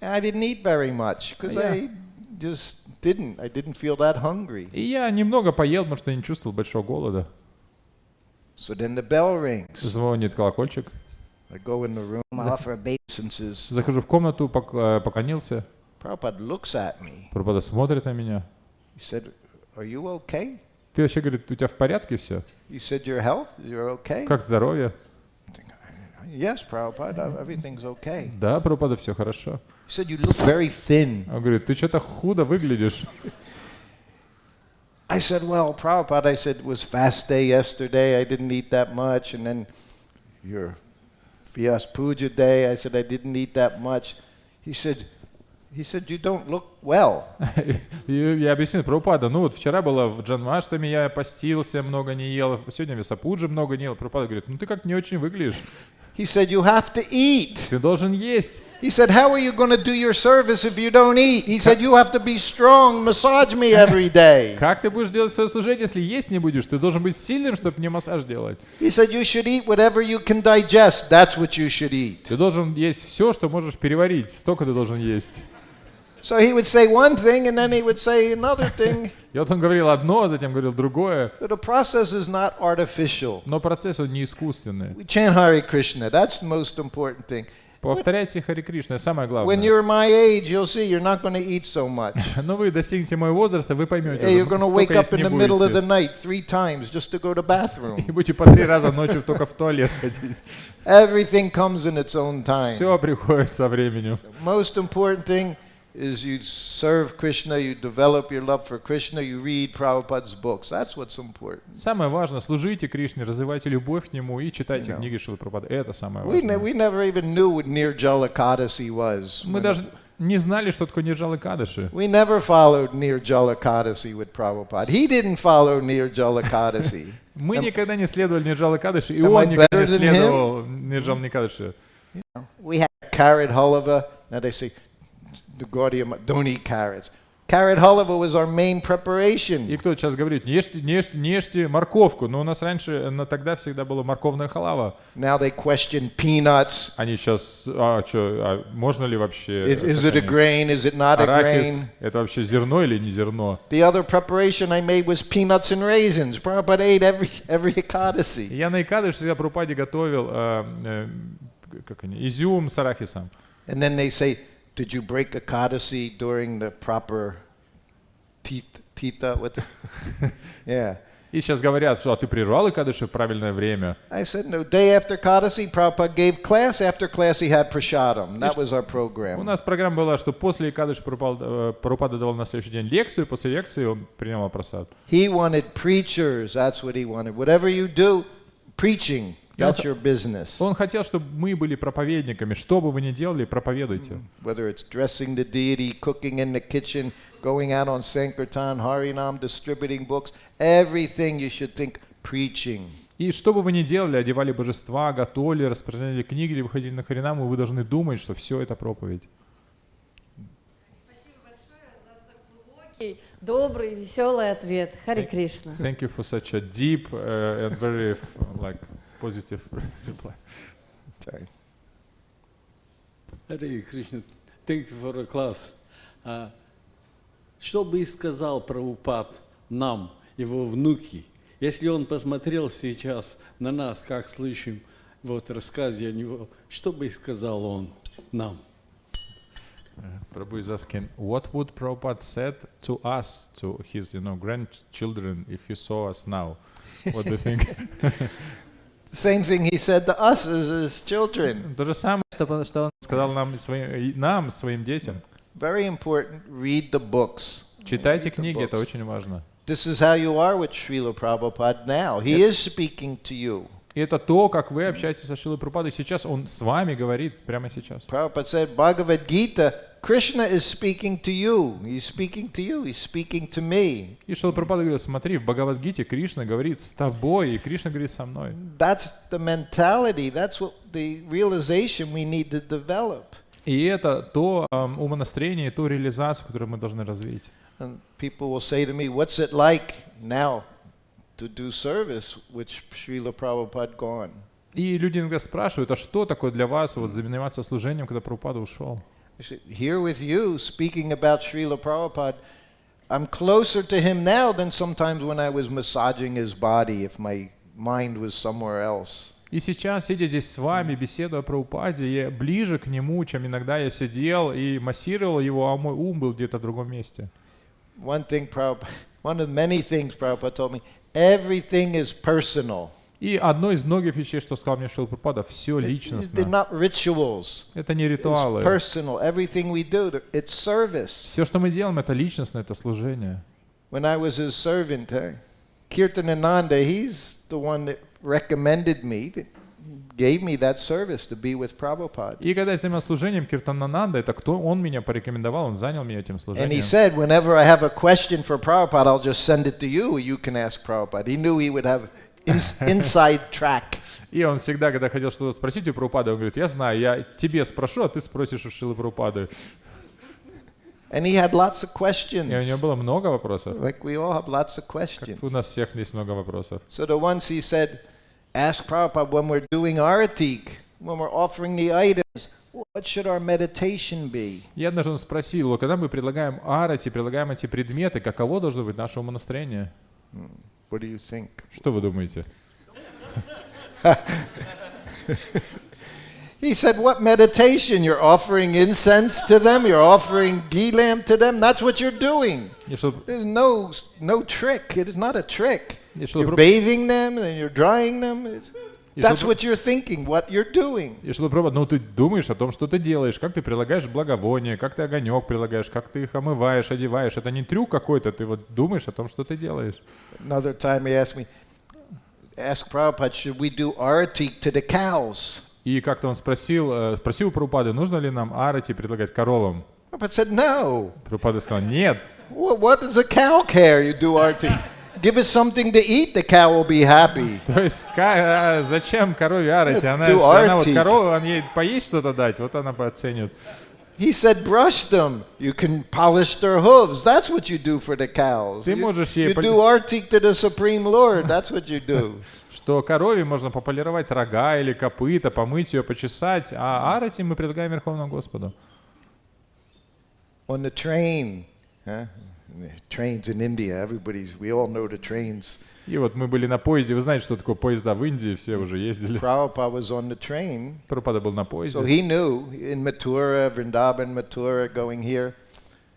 S2: And I didn't eat very much, because
S3: Yeah.
S2: I just didn't. I didn't feel that hungry.
S3: И я немного поел, потому что я не чувствовал большого голода.
S2: So then the bell rings.
S3: Звонит колокольчик.
S2: I go in the room, offer obeisances.
S3: Захожу в комнату, поклонился.
S2: Prabhupada looks at me.
S3: Прабхупада смотрит на меня.
S2: He said, "Are you okay?"
S3: Ты вообще, говорит, у тебя в порядке все?
S2: He said, "Your health, you're okay?"
S3: Как здоровье?
S2: Yes, Prabhupada, everything's okay.
S3: Да, Прабхупада, все хорошо.
S2: He said, "You look very thin."
S3: Он говорит, ты что-то худо выглядишь.
S2: I said, "Well, Prabhupada," I said, "it was fast day yesterday. I didn't eat that much. And then your Vyas Puja day, I said, I didn't eat that much." He said, "You don't look well."
S3: И я объяснил, Прабхупада, ну вот вчера было в Джанмаштами, я постился, много не ел, сегодня в Висапуджи много не ел. Прабхупада говорит, ну ты как не очень выглядишь.
S2: He said, "You have to eat."
S3: Ты должен есть.
S2: He said, "How are you going to do your service if you don't eat?" He said, "You have to be strong, massage me every day."
S3: Как ты будешь делать свое служение, если есть не будешь? Ты должен быть сильным, чтобы мне массаж делать.
S2: He said, "You should eat whatever you can digest. That's what you should eat."
S3: Ты должен есть все, что можешь переварить. Столько ты должен есть.
S2: So he would say one thing and then he would say another thing.
S3: И вот он говорил одно, а затем говорил другое.
S2: But the process is not artificial.
S3: Но процесс он не искусственный.
S2: We chant Hare Krishna. That's the most important thing.
S3: Повторяйте Харе Кришна, это самое
S2: When
S3: главное.
S2: you're my age, you'll see you're not going to eat so much.
S3: Но вы достигнете моего возраста, вы поймете,
S2: Hey, you're going to wake
S3: столько
S2: up
S3: есть
S2: in
S3: не
S2: the middle of the
S3: будете.
S2: night 3 times just to go to
S3: И
S2: bathroom.
S3: будете по 3 раза ночью только в туалет ходить.
S2: Everything comes in its own time.
S3: Все приходит со временем.
S2: Most important thing is you serve Krishna, you develop your love for Krishna, you read Prabhupada's books. That's what's important.
S3: Самое важное, служите Кришне, развивайте любовь к Нему и читайте
S2: Yeah.
S3: книги Шрилы Прабхупады. Это самое
S2: We
S3: важное.
S2: never even knew what Nirjala Kadasi was.
S3: Мы даже не знали, что такое Нирджала Кадаши.
S2: We never followed Nirjala Kadasi with Prabhupada. He didn't follow Nirjala Kadasi.
S3: Мы никогда не следовали Нирджала Кадаши, и
S2: Am I
S3: он никогда
S2: better
S3: не
S2: than him?
S3: следовал Нирджала Кадаши.
S2: We had carrot halava. Now they say, the Gaudiya, don't eat carrots. Carrot halava was our main preparation.
S3: И кто сейчас говорит, не ешьте морковку. Но у нас раньше, тогда всегда была морковная халава.
S2: Now they question peanuts.
S3: Они сейчас, можно ли вообще...
S2: Is it a grain? Is it not a grain?
S3: Арахис, это вообще зерно или не зерно?
S2: The other preparation I made was peanuts and raisins. Prabhupada ate every Ekadasi.
S3: Я на Икадыш всегда Прабхупаде готовил изюм с арахисом.
S2: And then they say, did you break Ekadasi during the proper tita? Yeah.
S3: И сейчас говорят, что ты прервал Икадыши в правильное время.
S2: I said, no, day after Kadasi, Prabhupada gave class. After class, he had prasadam. That was our
S3: У
S2: program.
S3: нас программа была, что после Икадыши Прабхупада давал на следующий день лекцию, и после лекции он принимал просад.
S2: He wanted preachers. That's what he wanted. Whatever you do, preaching, that's your business.
S3: Он хотел, чтобы мы были проповедниками. Что бы вы ни делали, проповедуйте.
S2: Whether it's dressing the deity, cooking in the kitchen, going out on Sankirtan, Harinam, distributing books, everything you should think preaching.
S3: И что бы вы ни делали, одевали божества, готовили, распространяли книги или выходили на харинаму, вы должны думать, что все это проповедь.
S8: Добрый, веселый ответ. Хари Кришна.
S3: Thank you for such a deep and very positive reply.
S2: Okay.
S4: Hare Krishna, thank you for the class. Что бы сказал Прабхупад нам, его внуки, если он посмотрел сейчас на нас, как слышим вот рассказе о него, что бы сказал он нам?
S3: Prabhu is asking, what would Prabhupada said to us, to his, grandchildren, if he saw us now? What do you think?
S2: Same thing he said to us as his children.
S3: То же самое, что он сказал нам, своим детям.
S2: Very important, read the books.
S3: Читайте книги, это очень важно.
S2: This is how you are with Srila Prabhupada now. He is speaking to you.
S3: И это то, как вы общаетесь со Шрилой Прабхупадой сейчас, он с вами говорит прямо сейчас.
S2: Prabhupada said, Bhagavad Gita, Krishna is speaking to you. He's speaking to you. He's speaking to me.
S3: И Шрила Прабхупада говорит, смотри, в Бхагавад-гите Кришна говорит с тобой, и Кришна говорит со мной.
S2: That's the mentality. That's what the realization we need to develop.
S3: И это то умонастроение, то реализацию, которую мы должны развить.
S2: And people will say to me, what's it like now to do service with Srila Prabhupada gone?
S3: И люди иногда спрашивают, а что такое для вас вот заниматься служением, когда Прабхупада ушел?
S2: Here with you, speaking about Srila Prabhupada, I'm closer to him now than sometimes when I was massaging his body if my mind was somewhere else.
S3: И сейчас, сидя здесь с вами, беседуя о Прабхупаде, я ближе к нему, чем иногда я сидел и массировал его, а мой ум был где-то в другом месте.
S2: One of the many things Prabhupada told me, everything is personal.
S3: И одно из многих вещей, что сказал мне Шрила Прабхупада, все
S2: They're
S3: личностно.
S2: not rituals.
S3: Это не
S2: It's
S3: ритуалы.
S2: personal. Everything we do, it's service.
S3: Все, что мы делаем, это личностно, это служение.
S2: When I was his servant, Kirtanananda, he's the one that recommended me, that gave me that service to be with Prabhupada.
S3: И когда я занимался служением Киртанананда, это кто? Он меня порекомендовал, он занял меня этим
S2: And he
S3: служением.
S2: said, whenever I have a question for Prabhupada, I'll just send it to you. You can ask Prabhupada. He knew he would have inside track.
S3: И он всегда, когда хотел что-то спросить у Прабхупады, он говорит, я знаю, я тебе спрошу, а ты спросишь у Шрилы Прабхупады.
S2: And he had lots of
S3: И у
S2: questions.
S3: него было много вопросов.
S2: Like we all have lots of
S3: Как
S2: questions.
S3: у нас всех есть много вопросов.
S2: So the ones he said, ask Prabhupada when we're doing aratik, when we're offering the items, what should our meditation be?
S3: Я однажды он спросил, когда мы предлагаем арати, предлагаем эти предметы, каково должно быть наше умонастроение?
S2: What do you think?
S3: Что вы думаете?
S2: He said, what meditation? You're offering incense to them? You're offering ghee lamp to them? That's what you're doing.
S3: И что
S2: There's no trick. It is not a trick.
S3: И что
S2: You're bathing them and you're drying them.
S3: И
S2: That's
S3: что
S2: what you're thinking, what you're doing.
S3: И что Прабхупада, ну ты думаешь о том, что ты делаешь, как ты прилагаешь благовоние, как ты огонек прилагаешь, как ты их омываешь, одеваешь. Это не трюк какой-то, ты вот думаешь о том, что ты делаешь.
S2: Another time he asked me, ask Prabhupada, should we do aratik to the cows?
S3: И как-то он спросил у Прабхупады, нужно ли нам арати предлагать коровам.
S2: Prabhupada said, no.
S3: Прабхупада сказал, нет.
S2: What does a cow care? You do aratik. Give it something to eat, the cow will be happy.
S3: То есть зачем корове арати? Она вот
S2: arati.
S3: корова, он ей поесть что-то дать, вот она оценит.
S2: He said, brush them. You can polish their hooves. That's what you do for the cows.
S3: Ты можешь ей
S2: You do artik to the Supreme Lord. That's what you do.
S3: что корове можно пополировать рога или копыта, помыть ее, почесать, а арати мы предлагаем Верховному Господу.
S2: On the train, trains in India, we all know the trains.
S3: И вот мы были на поезде, вы знаете, что такое поезда в Индии, все уже ездили.
S2: Prabhupada was on the train.
S3: Прабхупада был на поезде.
S2: So he knew in Mathura, Vrindavan, Mathura, going here.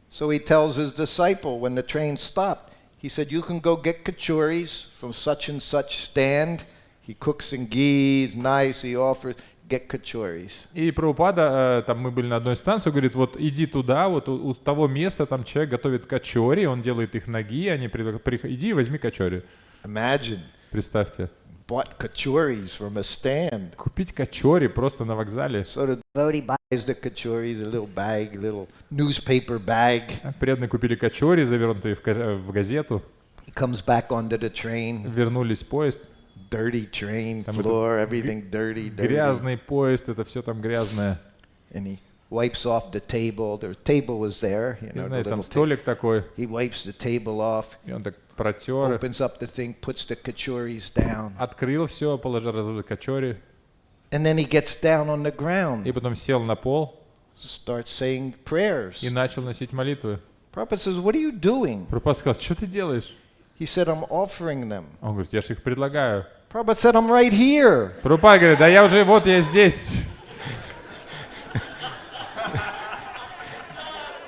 S2: So he tells his disciple when the train stopped, he said, you can go get kachuris from such and such stand. He cooks in ghee, it's nice, he offers, get kachuris.
S3: И Прабхупада, там мы были на одной станции, говорит, вот иди туда, вот у того места, там человек готовит качори, он делает их ноги, они иди и возьми качори.
S2: Imagine.
S3: Представьте.
S2: Bought kachuris from a stand.
S3: Купить качори просто на вокзале.
S2: So the devotee buys the kachuris, a little bag, a little newspaper bag.
S3: Преданные купили качори, завернутые в газету.
S2: He comes back onto the train.
S3: Вернулись в поезд.
S2: dirty train
S3: Там это
S2: floor, everything dirty, dirty.
S3: Грязный поезд, это все там грязное.
S2: And he wipes off the table. The table was there, you
S3: И
S2: know, the
S3: знаете, там
S2: little
S3: столик такой,
S2: He wipes the table off,
S3: и он так протер,
S2: opens up the thing, puts the kachoris down.
S3: открыл все, положил разложил качори,
S2: And then he gets down on the ground,
S3: и потом сел на пол
S2: starts saying prayers.
S3: и начал носить молитвы.
S2: Prabhupada says, what are you doing?
S3: Прабхупада сказал, что ты делаешь?
S2: He said, I'm offering them.
S3: Он говорит, я же их предлагаю.
S2: Prabhupada said, I'm right here.
S3: Прабхупада говорит, да я уже, вот я здесь.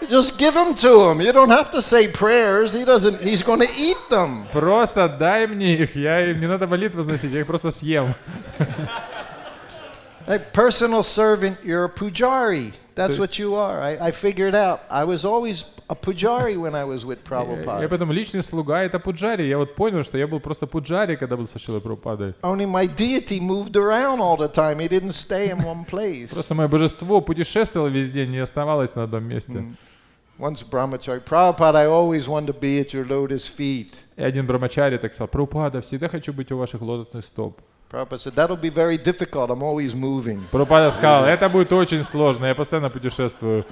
S2: Just give them to him. You don't have to say prayers. He's going to eat them.
S3: Просто дай мне их, им не надо молитвы возносить, я их просто съем.
S2: Like personal servant, you're a pujari. That's what you are. I figured out. I was always a pujari when I was with
S3: Я
S2: Prabhupada.
S3: поэтому личный слуга — это пуджари. Я вот понял, что я был просто пуджари, когда был со Шрилой Прабхупадой.
S2: Only my deity moved around all the time. He didn't stay in one place.
S3: Просто мое божество путешествовало везде, не оставалось на одном месте.
S2: Once brahmachari, Prabhupada, I always wanted to be at your lotus feet.
S3: И один брамачари так сказал, Прабхупада, всегда хочу быть у ваших лотосных стоп.
S2: Prabhupada said, that'll be very difficult. I'm always moving.
S3: Прабхупада сказал, это будет очень сложно, я постоянно путешествую.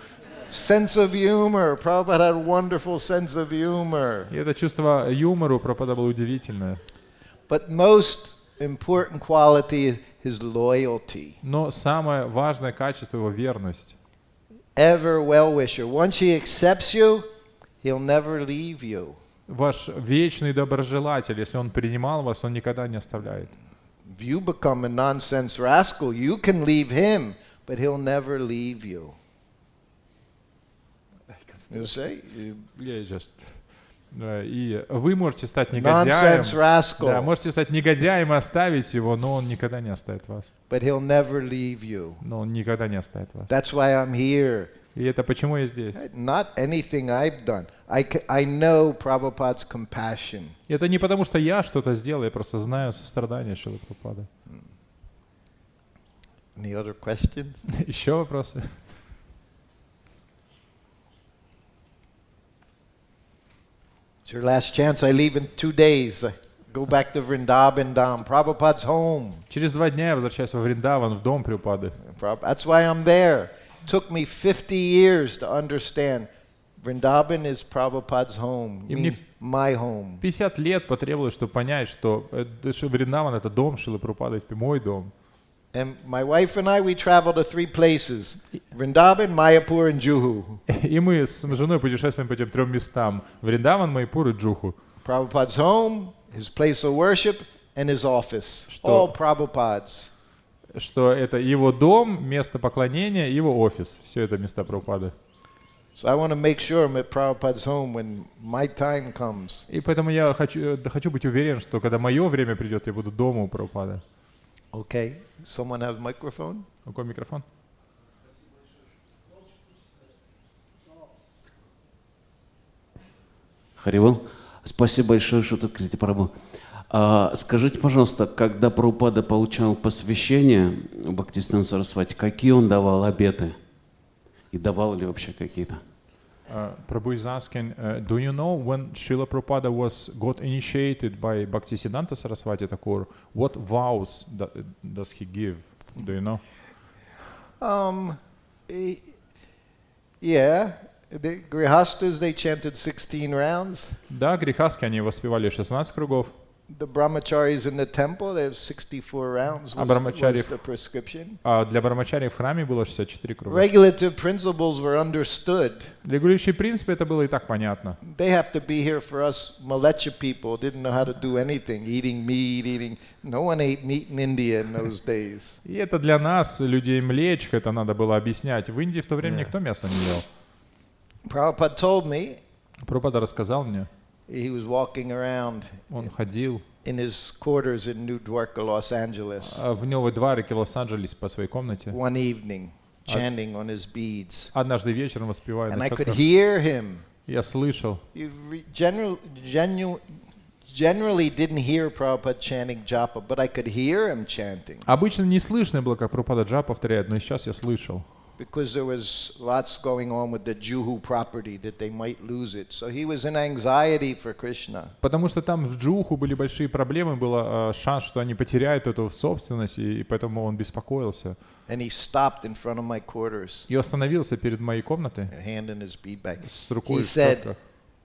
S2: Sense of humor. Prabhupada had a wonderful sense of humor.
S3: И это чувство юмора у Прабхупада было удивительное.
S2: But most important quality is his loyalty.
S3: Но самое важное качество его — верность.
S2: Ever well-wisher. Once he accepts you, he'll never leave you.
S3: Ваш вечный доброжелатель, если он принимал вас, он никогда не оставляет.
S2: If you become a nonsense rascal, you can leave him, but he'll never leave you. You see?
S3: И вы можете стать негодяем.
S2: Nonsense rascal.
S3: Да, можете стать негодяем и оставить его, но он никогда не оставит вас.
S2: But he'll never leave you.
S3: Но он никогда не оставит вас.
S2: That's why I'm here.
S3: И это почему я здесь.
S2: Not anything I've done. I know Prabhupada's compassion.
S3: И это не потому, что я что-то сделал, я просто знаю сострадание Шрилы Прабхупады.
S2: Any other questions?
S3: Еще вопросы?
S2: It's your last chance. I leave in 2 days. I go back to Vrindavan Dham. Prabhupada's home.
S3: Через 2 дня я возвращаюсь во Вриндаван, в дом Прабхупады.
S2: That's why I'm there. It took me 50 years to understand Vrindavan is Prabhupada's home, means my home.
S3: 50 лет потребовалось, чтобы понять, что Вриндаван — это дом Шрилы Прабхупады, мой дом.
S2: And my wife and I, we traveled to 3 places: Vrindavan, Mayapur, and Juhu.
S3: И мы с женой путешествуем по этим 3 местам: Вриндаван, Майпур и Джуху.
S2: Prabhupada's home, his place of worship, and his office. All Prabhupada's.
S3: Что это его дом, место поклонения, его офис. Все это места Прабхупады.
S2: So I want to make sure I'm at Prabhupada's home when my time comes.
S3: И поэтому я хочу быть уверен, что когда мое время придет, я буду дома у Прабхупады.
S2: Okay. Someone have a microphone?
S3: Какой микрофон?
S9: Харивал. Спасибо большое, Шрутакирти Прабху. Скажите, пожалуйста, когда Прабхупада получал посвящение в Бхактисиданта Сарасвати, какие он давал обеты? И давал ли вообще какие-то?
S3: Prabhu is asking, do you know when Srila Prabhupada got initiated by Bhaktisiddhanta Saraswati Thakur, what vows does he give? Do you know?
S2: Yeah, the Grihastas, they chanted 16 rounds.
S3: Да, грехаски они воспевали 16 кругов.
S2: The brahmacharis in the temple, they have 64 rounds was the prescription.
S3: А для брамачари в храме было 64 круга.
S2: Regulative principles were understood.
S3: Регулирующие принципы, это было и так понятно.
S2: They have to be here for us Malacha people, didn't know how to do anything, eating meat, no one ate meat in India in those days.
S3: И это для нас, людей млечка, это надо было объяснять. В Индии в то время никто мясо не ел.
S2: Prabhupada told me,
S3: Прабхупада рассказал мне,
S2: he was walking around
S3: он ходил
S2: in his quarters in New Dwarka, Los Angeles,
S3: в новой дворике Лос-Анджелесе по своей комнате.
S2: one evening, chanting on his beads.
S3: Однажды вечером воспевая
S2: And
S3: на
S2: I could
S3: четках.
S2: hear him.
S3: Я слышал.
S2: You generally didn't hear Prabhupada chanting japa, but I could hear him chanting.
S3: Обычно не слышно было, как Прабхупада джап повторяет, но сейчас я слышал.
S2: because there was lots going on with the Juhu property that they might lose it. So he was in anxiety for Krishna.
S3: Потому что там в Джуху были большие проблемы, был шанс, что они потеряют эту собственность, и поэтому он беспокоился.
S2: And he stopped in front of my quarters.
S3: И остановился перед моей комнатой
S2: A hand in his bead bag.
S3: с рукой
S2: He
S3: в
S2: said,
S3: четках.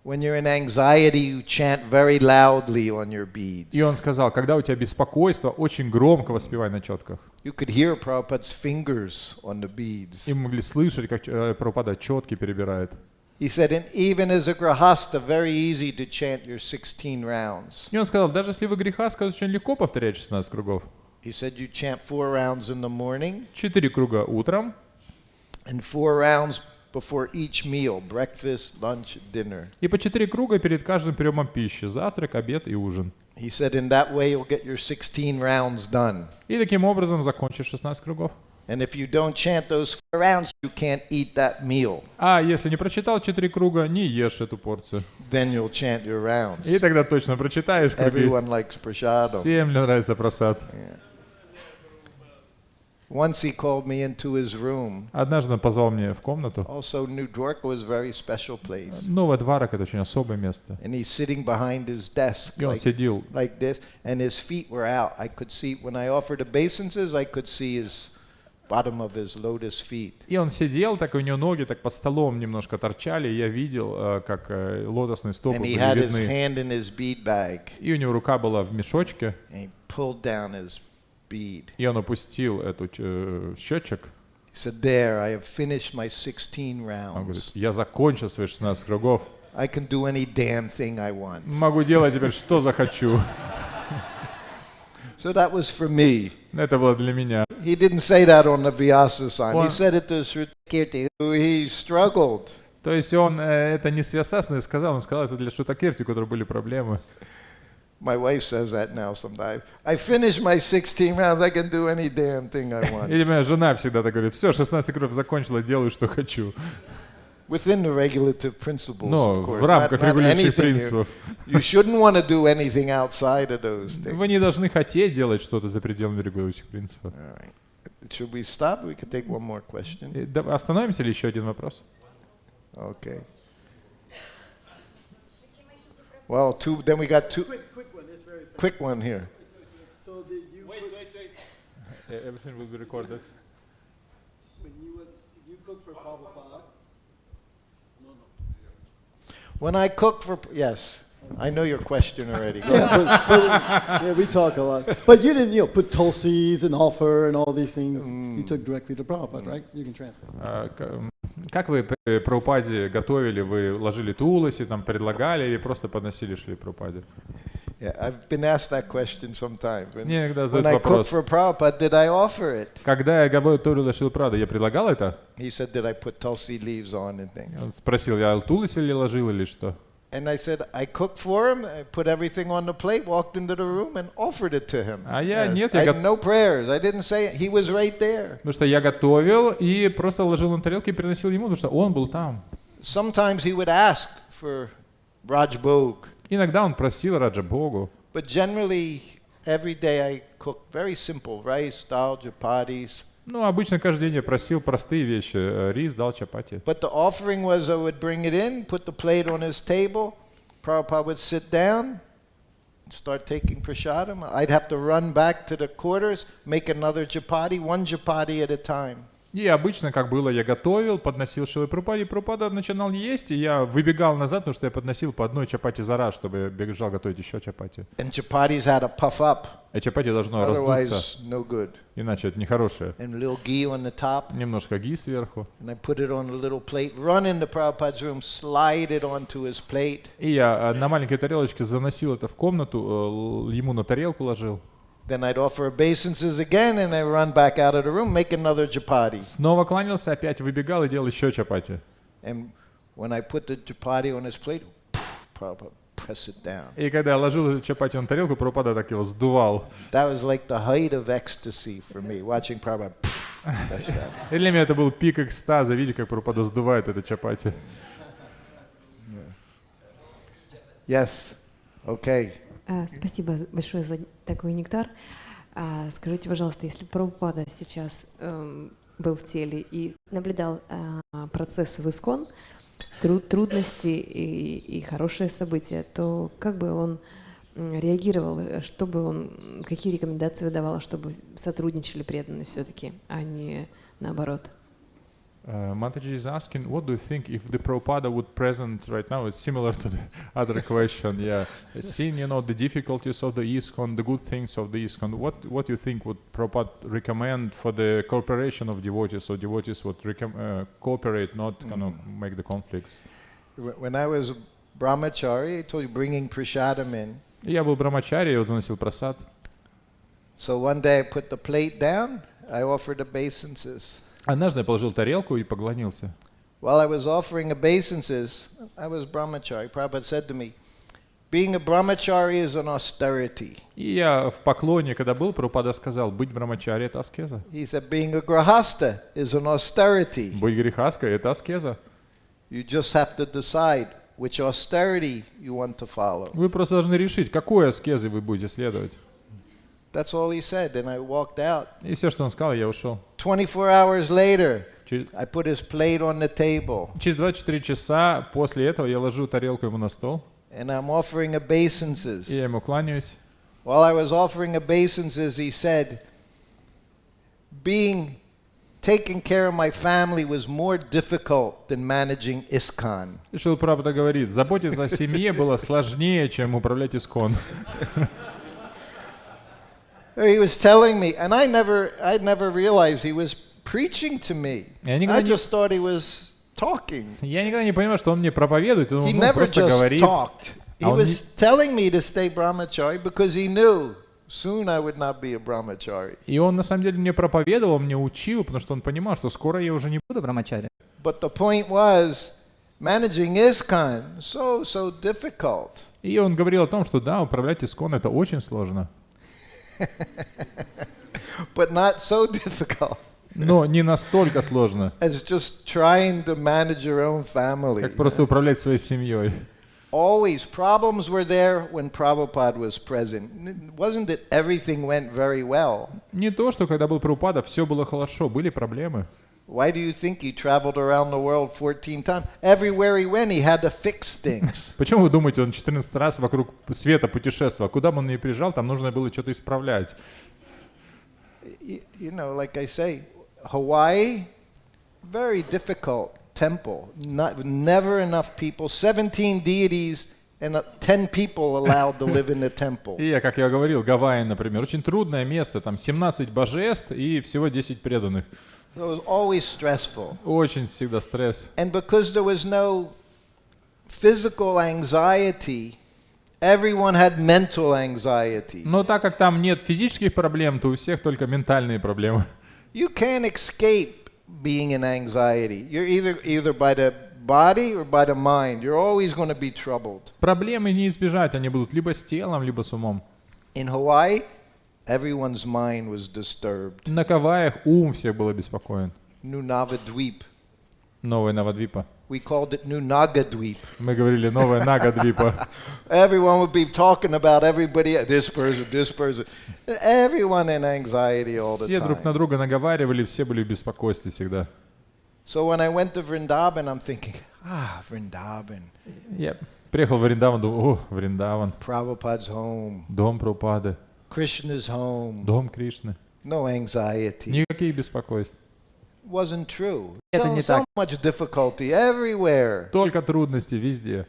S2: when you're in anxiety, you chant very loudly on your beads.
S3: И он сказал, когда у тебя беспокойство, очень громко воспевай на четках.
S2: You could hear Prabhupada's fingers on the beads.
S3: И мы могли слышать, как Прабхупада четки перебирает.
S2: He said, and even as a grahasta, very easy to chant your 16 rounds.
S3: И он сказал, даже если вы греха, сказать, очень легко повторять 16 кругов.
S2: He said, you chant 4 rounds in the morning
S3: 4 круга утром
S2: and 4 rounds before each meal, breakfast, lunch, dinner.
S3: и по 4 круга перед каждым приемом пищи, завтрак, обед и ужин.
S2: He said, in that way you'll get your 16 rounds done.
S3: И таким образом закончишь 16 кругов.
S2: And if you don't chant those 4 rounds, you can't eat that meal.
S3: А если не прочитал 4 круга, не ешь эту порцию.
S2: Then you'll chant your rounds.
S3: И тогда точно прочитаешь круги.
S2: Everyone likes prasadam.
S3: Всем нравится просад.
S2: Once he called me into his room.
S3: Однажды он позвал меня в комнату.
S2: Also, New Dwarka was a very special place.
S3: Новый Дварак — это очень особое место.
S2: And he's sitting behind his desk
S3: И он сидел.
S2: like this, and his feet were out. I could see, when I offered obeisances, I could see his bottom of his lotus feet.
S3: И он сидел, так у него ноги так под столом немножко торчали, и я видел, как лотосные стопы
S2: And
S3: были
S2: he had his
S3: видны.
S2: hand in his bead bag,
S3: И у него рука была в мешочке,
S2: and he pulled down his bead.
S3: и он опустил эту счетчик.
S2: He said, there, I have finished my 16
S3: Он говорит,
S2: rounds.
S3: я закончил свои 16 кругов.
S2: I can do any damn thing I want.
S3: Могу делать теперь, что захочу.
S2: So that was for me.
S3: Это было для меня.
S2: He didn't say that on the Vyasa sign. He
S3: Он-
S2: said it to Shrutakirti. He struggled.
S3: То есть он это не связано сказал, он сказал это для Шрутакирти, у которого были проблемы.
S2: My wife says that now sometimes. I finished my 16 rounds. I can do any damn thing I want.
S3: Или моя жена всегда так говорит, все, 16 кругов закончила, делаю, что хочу.
S2: Within the regulative principles,
S3: Но
S2: of course.
S3: в рамках
S2: Not
S3: регулирующих
S2: anything
S3: принципов.
S2: you shouldn't want to do anything outside of those things.
S3: Вы не должны хотеть делать что-то за пределами регулирующих принципов.
S2: All right. Should we stop? We can take one more question.
S3: Остановимся или еще один вопрос?
S2: Okay. Well, then we got two.
S1: Quick one. It's very fast.
S2: Quick one here.
S1: So did you
S3: Everything will be recorded.
S1: when you cook for Prabhupada?
S2: When I cook for, yes, I know your question already. Go
S1: Yeah,
S2: ahead.
S1: yeah, we talk a lot. But you didn't, put tulsis and offer and all these things. You took directly to Prabhupada, right? You can translate.
S3: Как вы Прабхупаде готовили? Вы ложили туласи, там предлагали или просто подносили шли Прабхупаде?
S2: Yeah, I've been asked that question sometimes.
S3: Мне иногда
S2: When
S3: задают
S2: I cooked
S3: вопрос.
S2: for Prabhupada, did I offer it?
S3: Когда я готовил Шрила Прабхупада, я предлагал это?
S2: He said, did I put tulsi leaves on and things?
S3: Он спросил, я туласи ли ложил или что?
S2: And I said, I cooked for him, I put everything on the plate, walked into the room and offered it to him.
S3: А я нет,
S2: I
S3: я
S2: had no prayers. I didn't say it. He was right there.
S3: Потому что я готовил и просто ложил на тарелку и приносил ему, потому что он был там.
S2: Sometimes he would ask for Raj Bhog.
S3: Иногда он просил Раджа Богу.
S2: But generally, every day I cook very simple rice, dal, chapatis.
S3: Ну, обычно каждый день я просил простые вещи. Рис, дал, чапати.
S2: But the offering was I would bring it in, put the plate on his table. Prabhupada would sit down, start taking prasadam. I'd have to run back to the quarters, make another chapati, one chapati at a time.
S3: И обычно, как было, я готовил, подносил Шриле Прабхупаде, и Прабхупада начинал есть, и я выбегал назад, потому что я подносил по одной чапати за раз, чтобы я бежал готовить еще чапати.
S2: And chapatis had to puff up,
S3: А чапати должно раздуться,
S2: otherwise no good.
S3: иначе это нехорошее.
S2: And a little ghee on the top.
S3: Немножко ги сверху.
S2: And I put it on a little plate, run into Prabhupada's room, slide it onto his plate.
S3: И я на маленькой тарелочке заносил это в комнату, ему на тарелку ложил.
S2: Then I'd offer obeisances again, and I run back out of the room, make another chapati.
S3: Снова кланялся, опять выбегал и делал еще чапати.
S2: And when I put the chapati on his plate, Prabhupada press it down.
S3: И когда я ложил чапати на тарелку, Прабхупада так его сдувал.
S2: That was like the height of ecstasy for me, watching Prabhupada press that.
S3: И для меня это был пик экстаза, видя, как Прабхупада сдувает это чапати.
S2: Yes. Okay.
S10: Спасибо большое за такой нектар. Скажите, пожалуйста, если Прабхупада сейчас был в теле и наблюдал процессы в ИСККОН, трудности и хорошие события, то как бы он реагировал, какие рекомендации выдавал, чтобы сотрудничали преданные все-таки, а не наоборот?
S3: Mataji is asking, what do you think if the Prabhupada would present right now? It's similar to the other question. Yeah, seeing the difficulties of the ISKCON, the good things of the ISKCON. What do you think would Prabhupada recommend for the cooperation of devotees? So devotees would cooperate, not kind of make the conflicts.
S2: When I was brahmachari, I told you bringing prasadam in.
S3: Я был брамачари, я заносил прасад.
S2: So one day I put the plate down. I offered obeisances.
S3: Однажды я положил тарелку и поклонился.
S2: While I was offering obeisances, I was brahmachari. Prabhupada said to me, being a brahmachari is an austerity.
S3: И я в поклоне, когда был, Прабхупада сказал, быть брамачари — это аскеза.
S2: He said, being a grahasta is an austerity.
S3: Быть грехаской — это аскеза.
S2: You just have to decide which austerity you want to follow.
S3: Вы просто должны решить, какой аскезой вы будете следовать.
S2: That's all he said, and I walked out.
S3: И все, что он сказал, я ушел.
S2: 24 hours later, I put his plate on the table.
S3: Через 24 часа после этого я ложу тарелку ему на стол.
S2: And I'm offering obeisances.
S3: И я ему кланяюсь.
S2: While I was offering obeisances, he said, taking care of my family was more difficult than managing ISKCON.
S3: Шрила Прабхупада говорит, заботиться о семье было сложнее, чем управлять ИСККОН.
S2: He was telling me, and I'd never realized he was preaching to me. I just thought he was talking.
S3: Я никогда не понимал, что он мне проповедует, он
S2: He never
S3: просто
S2: just
S3: говорит.
S2: talked. He was telling me to stay brahmachari because he knew soon I would not be a brahmachari.
S3: И он на самом деле мне проповедовал, мне учил, потому что он понимал, что скоро я уже не буду брамачари.
S2: But the point was, managing ISKCON so difficult.
S3: И он говорил о том, что да, управлять ИСККОН это очень сложно.
S2: But not so difficult.
S3: Но не настолько сложно.
S2: As just trying to manage your own family.
S3: Как просто управлять своей семьей.
S2: Always problems were there when Prabhupada was present. Wasn't it everything went very well?
S3: Не то, что когда был Прабхупада, все было хорошо, были проблемы.
S2: Why do you think he traveled around the world 14 times? Everywhere he went, he had to fix things.
S3: Почему вы думаете, он 14 раз вокруг света путешествовал? Куда бы он ни приезжал, там нужно было что-то исправлять.
S2: You know, like I say, Hawaii, very difficult temple. Never enough people. 17 deities and 10 people allowed to live in the temple.
S3: И, как я говорил, Гавайи, например, очень трудное место. Там 17 божеств и всего 10 преданных.
S2: It was always stressful.
S3: Очень всегда стресс.
S2: And because there was no physical anxiety, everyone had mental anxiety.
S3: Но так как там нет физических проблем, то у всех только ментальные проблемы.
S2: You can't escape being in anxiety. You're either by the body or by the mind. You're always going to be troubled.
S3: Проблемы не избежать, они будут либо с телом, либо с умом.
S2: In Hawaii, everyone's mind was disturbed.
S3: На Гавайях ум всех был обеспокоен.
S2: Nunavadweep.
S3: Новая Навадвипа.
S2: We called it Nunagadweep.
S3: Мы говорили новая Нагадвипа.
S2: Everyone would be talking about everybody, this person. Everyone in anxiety all the
S3: Все друг на
S2: time.
S3: друга наговаривали, все были в беспокойстве всегда.
S2: So when I went to Vrindavan, I'm thinking, Vrindavan.
S3: Я приехал в Вриндаван, думаю, о, Вриндаван.
S2: Prabhupada's home.
S3: Дом Прабхупады.
S2: Krishna's home.
S3: Дом Кришны.
S2: No anxiety.
S3: Никаких беспокойств.
S2: Wasn't true.
S3: Это не
S2: So
S3: так.
S2: much difficulty everywhere.
S3: Только трудности везде.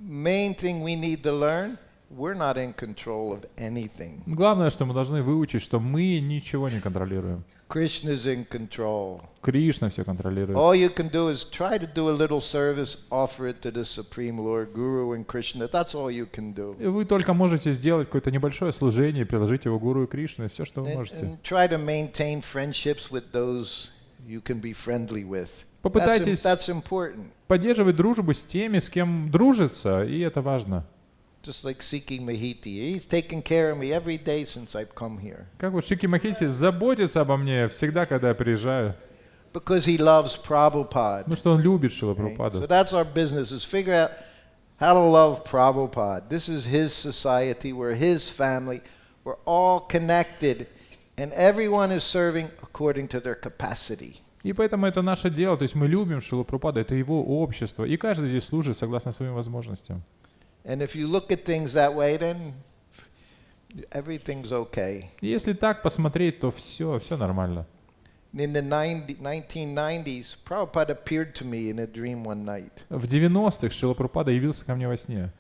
S2: Main thing we need to learn, we're not in control of anything.
S3: Главное, что мы должны выучить, что мы ничего не контролируем.
S2: Krishna's in control.
S3: Кришна все контролирует.
S2: All you can do is try to do a little service, offer it to the Supreme Lord, Guru and Krishna. That's all you can do.
S3: И вы только можете сделать какое-то небольшое служение, приложить его Гуру и Кришне, все, что вы можете.
S2: And try to maintain friendships with those you can be friendly with.
S3: Попытайтесь
S2: That's important.
S3: поддерживать дружбу с теми, с кем дружится, и это важно.
S2: Just like Sikhi Mahiti. He's taken care of me every day since I've come here.
S3: Как вот Шики Махити заботится обо мне всегда, когда я приезжаю.
S2: Because he loves Prabhupada.
S3: Ну что он любит Шрила
S2: So
S3: Прабхупаду.
S2: that's our business, is figure out how to love Prabhupada. This is his society, we're his family, we're all connected, and everyone is serving according to their capacity.
S3: И поэтому это наше дело, то есть мы любим Шрилу Прабхупаду, это его общество, и каждый здесь служит согласно своим возможностям.
S2: And if you look at things that way, then everything's okay.
S3: И если так посмотреть, то все нормально.
S2: In the 1990s, Prabhupada appeared to me in a dream one night.
S3: В 90-х Шрила Прабхупада явился ко мне во сне.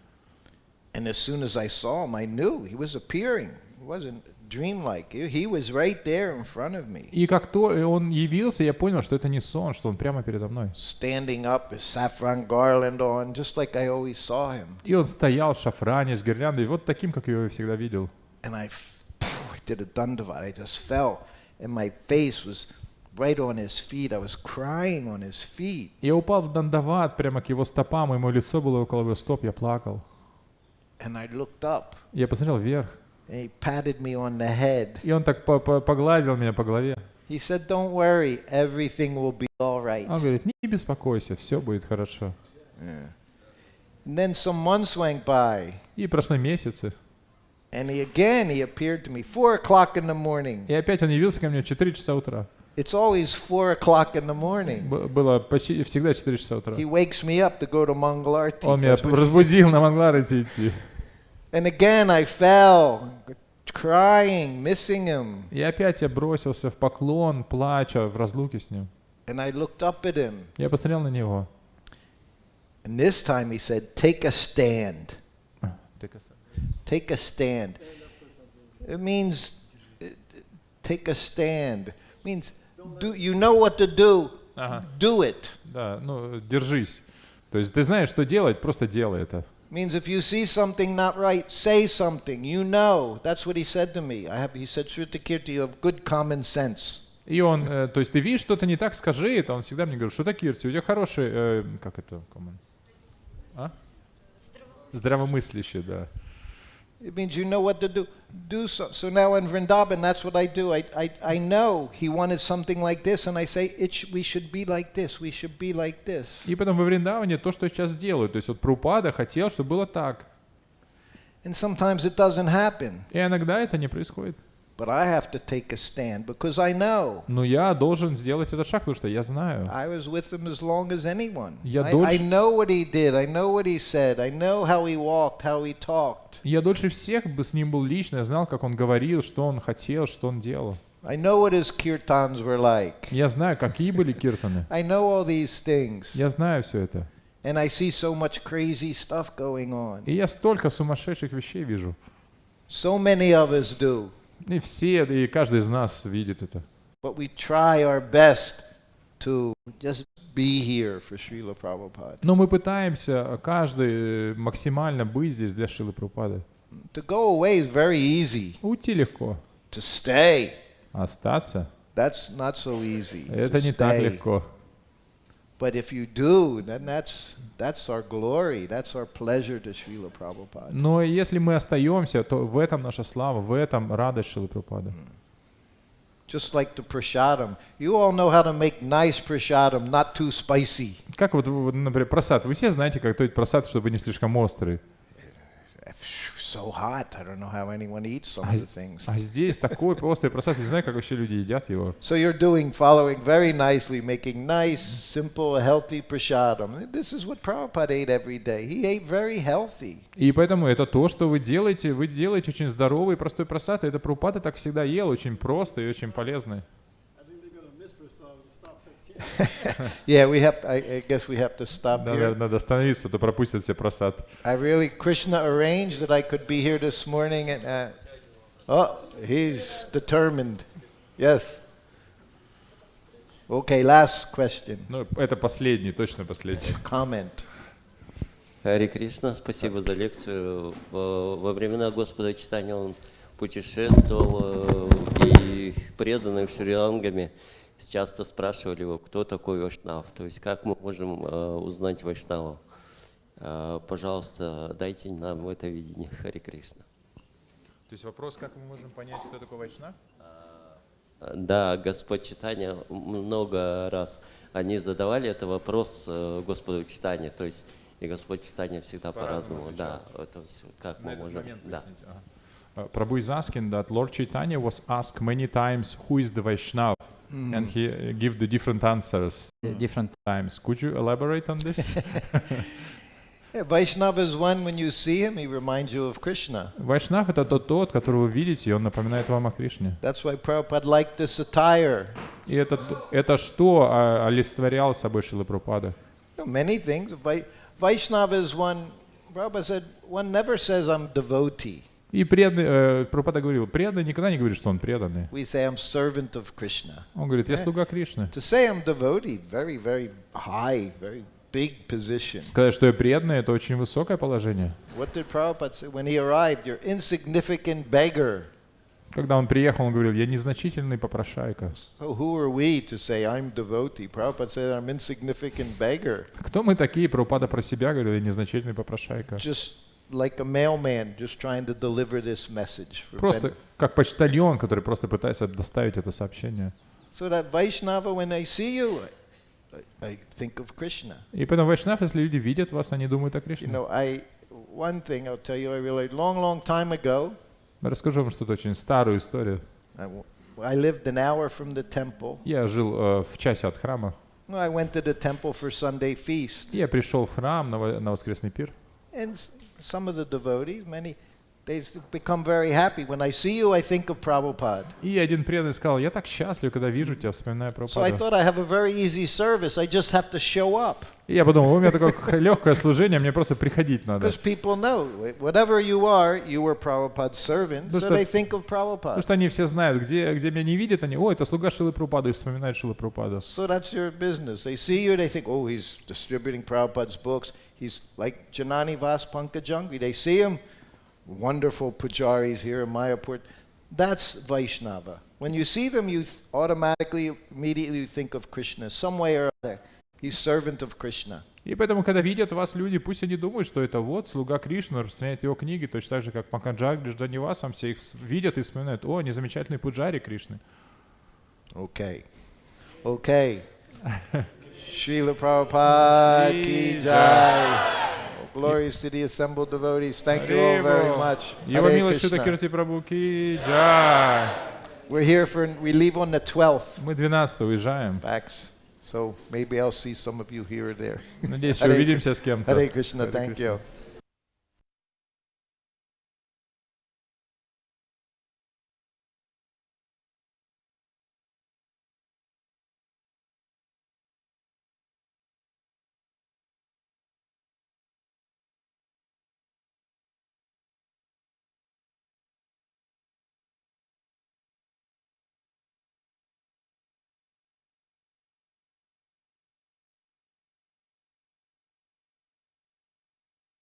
S2: And as soon as I saw him, I knew he was appearing. It wasn't dreamlike. He was right there in front of me.
S3: И как то он явился, я понял, что это не сон, что он прямо передо мной.
S2: Standing up, his saffron garland on, just like I always saw him.
S3: И он стоял в шафране с гирляндой, вот таким, как я его всегда видел.
S2: And I did a dandavat. I just fell, and my face was right on his feet. I was crying on his feet.
S3: Я упал в дандават прямо к его стопам, и мое лицо было около его стоп, я плакал.
S2: And I looked up.
S3: Я посмотрел вверх.
S2: And he patted me on the head.
S3: И он так погладил меня по голове.
S2: He said, "Don't worry, everything will be all right."
S3: Он говорит, не беспокойся, все будет хорошо.
S2: Yeah. And then some months went by.
S3: И прошло месяцы.
S2: And he appeared to me 4 o'clock in the morning.
S3: И опять он явился ко мне в 4 часа утра.
S2: It's always 4 o'clock in the morning.
S3: Было почти всегда 4 часа утра.
S2: He wakes me up to go to Mangalarti.
S3: Он меня разбудил на Мангаларти идти.
S2: And again I fell, crying, missing him.
S3: И опять я бросился в поклон, плача в разлуке с ним.
S2: And I looked up at him.
S3: Я посмотрел на него.
S2: And this time he said, "Take a stand." Take a stand. It means take a stand. It means you know what to do. Do it.
S3: Да, ну держись. То есть ты знаешь, что делать, просто делай это.
S2: Means if you see something not right, say something. You know. That's what he said to me. He said, "Shrutakirti, you have good common sense."
S3: И он, то есть ты видишь что-то не так, скажи это. Он всегда мне говорит, Шрутакирти, у тебя хороший, как это, здравомыслящий, да.
S2: It means you know what to do. Do so. So now in Vrindavan, that's what I do. I know he wanted something like this, and I say we should be like this. We should be like this.
S3: И потом во Вриндаване то, что я сейчас делаю. То есть вот Прабхупада хотел, чтобы было так.
S2: And sometimes it doesn't happen.
S3: И иногда это не происходит.
S2: But I have to take a stand because I know.
S3: Но я должен сделать этот шаг, потому что я знаю.
S2: I was with him as long as anyone.
S3: I
S2: know what he did. I know what he said. I know how he walked, how he talked.
S3: Я дольше всех с ним был лично, я знал, как он говорил, что он хотел, что он делал.
S2: I know what his kirtans were like.
S3: Я знаю, какие были киртаны.
S2: I know all these things.
S3: Я знаю все это.
S2: And I see so much crazy stuff going on.
S3: И я столько сумасшедших вещей вижу.
S2: So many of us do.
S3: И все, и каждый из нас видит это.
S2: But we try our best to just be here for Srila Prabhupada.
S3: Но мы пытаемся каждый максимально быть здесь для Шрилы Прабхупады.
S2: To go away is very easy.
S3: Уйти легко.
S2: To stay.
S3: Остаться.
S2: That's not so easy.
S3: Это не так легко.
S2: But if you do, then that's our glory, that's our pleasure to Srila Prabhupada.
S3: Но если мы остаемся, то в этом наша слава, в этом радость Шрилы Прабхупады.
S2: Just like the prasadam. You all know how to make nice prasadam, not too spicy.
S3: Как вот, например, прасад. Вы все знаете, как готовить прасад, чтобы не слишком острый.
S2: So hot. I don't know how anyone eats some of the things.
S3: А здесь такой острый прасад, не знаю, как вообще люди едят его.
S2: So you're following very nicely, making nice, simple, healthy prasadam. This is what Prabhupada ate every day. He ate very healthy.
S3: И поэтому это то, что вы делаете очень здоровый, простой прасад. И это Прабхупада так всегда ел, очень просто и очень полезный.
S2: Yeah, I guess we have to stop here.
S3: Наверное, надо остановиться, то пропустят все прасад.
S2: Krishna arranged that I could be here this morning, and he's determined. Yes. Okay, last question.
S3: Ну, это последний, точно последний.
S2: Comment.
S11: Хари Кришна, спасибо за лекцию. Во времена Господа читания он путешествовал, и преданные Шри-Лангами часто спрашивали его, кто такой Вайшнав, то есть как мы можем узнать Вайшнава. Пожалуйста, дайте нам это видение. Хари Кришна.
S3: То есть вопрос, как мы можем понять, кто такой Вайшнав?
S11: Да, Господь Чайтанья много раз они задавали этот вопрос Господу Чайтанье, то есть и Господь Чайтанья всегда по-разному. Да, то есть как мы можем. Да.
S3: Prabhu is asking that Lord Chaitanya was asked many times, who is the Vaishnav? and he give the different answers different times. Could you elaborate on this?
S2: Yeah, Vaishnava is one, when you see him, he reminds you of Krishna.
S3: Вайшнав — это тот, которого вы видите, и он напоминает вам о Кришне.
S2: That's why Prabhupada liked this attire.
S3: И это что олицетворял собой Шрила Прабхупада?
S2: Many things. Vaishnava is one, Prabhupada said, one never says I'm devotee.
S3: И преданный, Прабхупада говорил, преданный никогда не говорит, что он преданный.
S2: We say I'm servant of Krishna.
S3: Он говорит, я слуга Кришны.
S2: To say I'm devotee, very, very high, very big position.
S3: Сказать, что я преданный, это очень высокое положение.
S2: What did Prabhupada say when he arrived? You're insignificant beggar.
S3: Когда он приехал, он говорил, я незначительный попрошайка.
S2: So who are we to say I'm devotee? Prabhupada said I'm insignificant beggar.
S3: Кто мы такие? Прабхупада про себя говорил, я незначительный попрошайка.
S2: Just like a mailman, just trying to deliver this message.
S3: Просто как почтальон, который просто пытается доставить это сообщение.
S2: So that Vaishnava, when they see you, I think of Krishna.
S3: И поэтому Вайшнав, если люди видят вас, они думают о
S2: You
S3: Кришне.
S2: know, one thing I'll tell you, I realized long time ago.
S3: Расскажу вам что-то очень старую историю.
S2: I lived an hour from the temple.
S3: Я жил в часе от храма.
S2: I went to the temple for Sunday feast.
S3: Я пришел в храм на воскресный пир.
S2: And some of the devotees, they become very happy. When I see you, I think of Prabhupada.
S3: И один преданный сказал, я так счастлив, когда вижу тебя, вспоминаю
S2: So I
S3: Прабхупаду.
S2: thought I have a very easy service. I just have to show up.
S3: И я подумал, у меня такое легкое служение, мне просто приходить надо.
S2: Because people know, whatever you were Prabhupada's servant, so they think of
S3: Потому
S2: Prabhupada.
S3: что они все знают, где меня не видят, они, это слуга Шрилы Прабхупады, и вспоминают Шрилу Прабхупаду.
S2: So that's your business. They see you, they think, oh, he's distributing Prabhupada's books. He's like Janani Vas Pankajangvi. They see him, wonderful pujaris here in Mayapur. That's Vaishnava. When you see them, you automatically, immediately think of Krishna, some way or other. He's servant of Krishna.
S3: И поэтому, когда видят вас люди, пусть они думают, что это вот слуга Кришны, распространяет его книги, точно так же, как Панкаджагри, Джанивасам, все их видят и вспоминают, о, они замечательные пуджари Кришны.
S2: Okay. Srila Prabhupada ki jai. Glories to the assembled devotees. Thank you all very much.
S3: Его
S2: Hare
S3: милость
S2: Krishna.
S3: Шрутакирти Прабху ки джай.
S2: We leave on the 12th.
S3: Мы 12-го уезжаем.
S2: Facts. So maybe I'll see some of you here or there.
S3: Надеюсь, что увидимся с кем-то.
S2: Hare Krishna,
S3: Hare
S2: thank
S3: Krishna.
S2: you.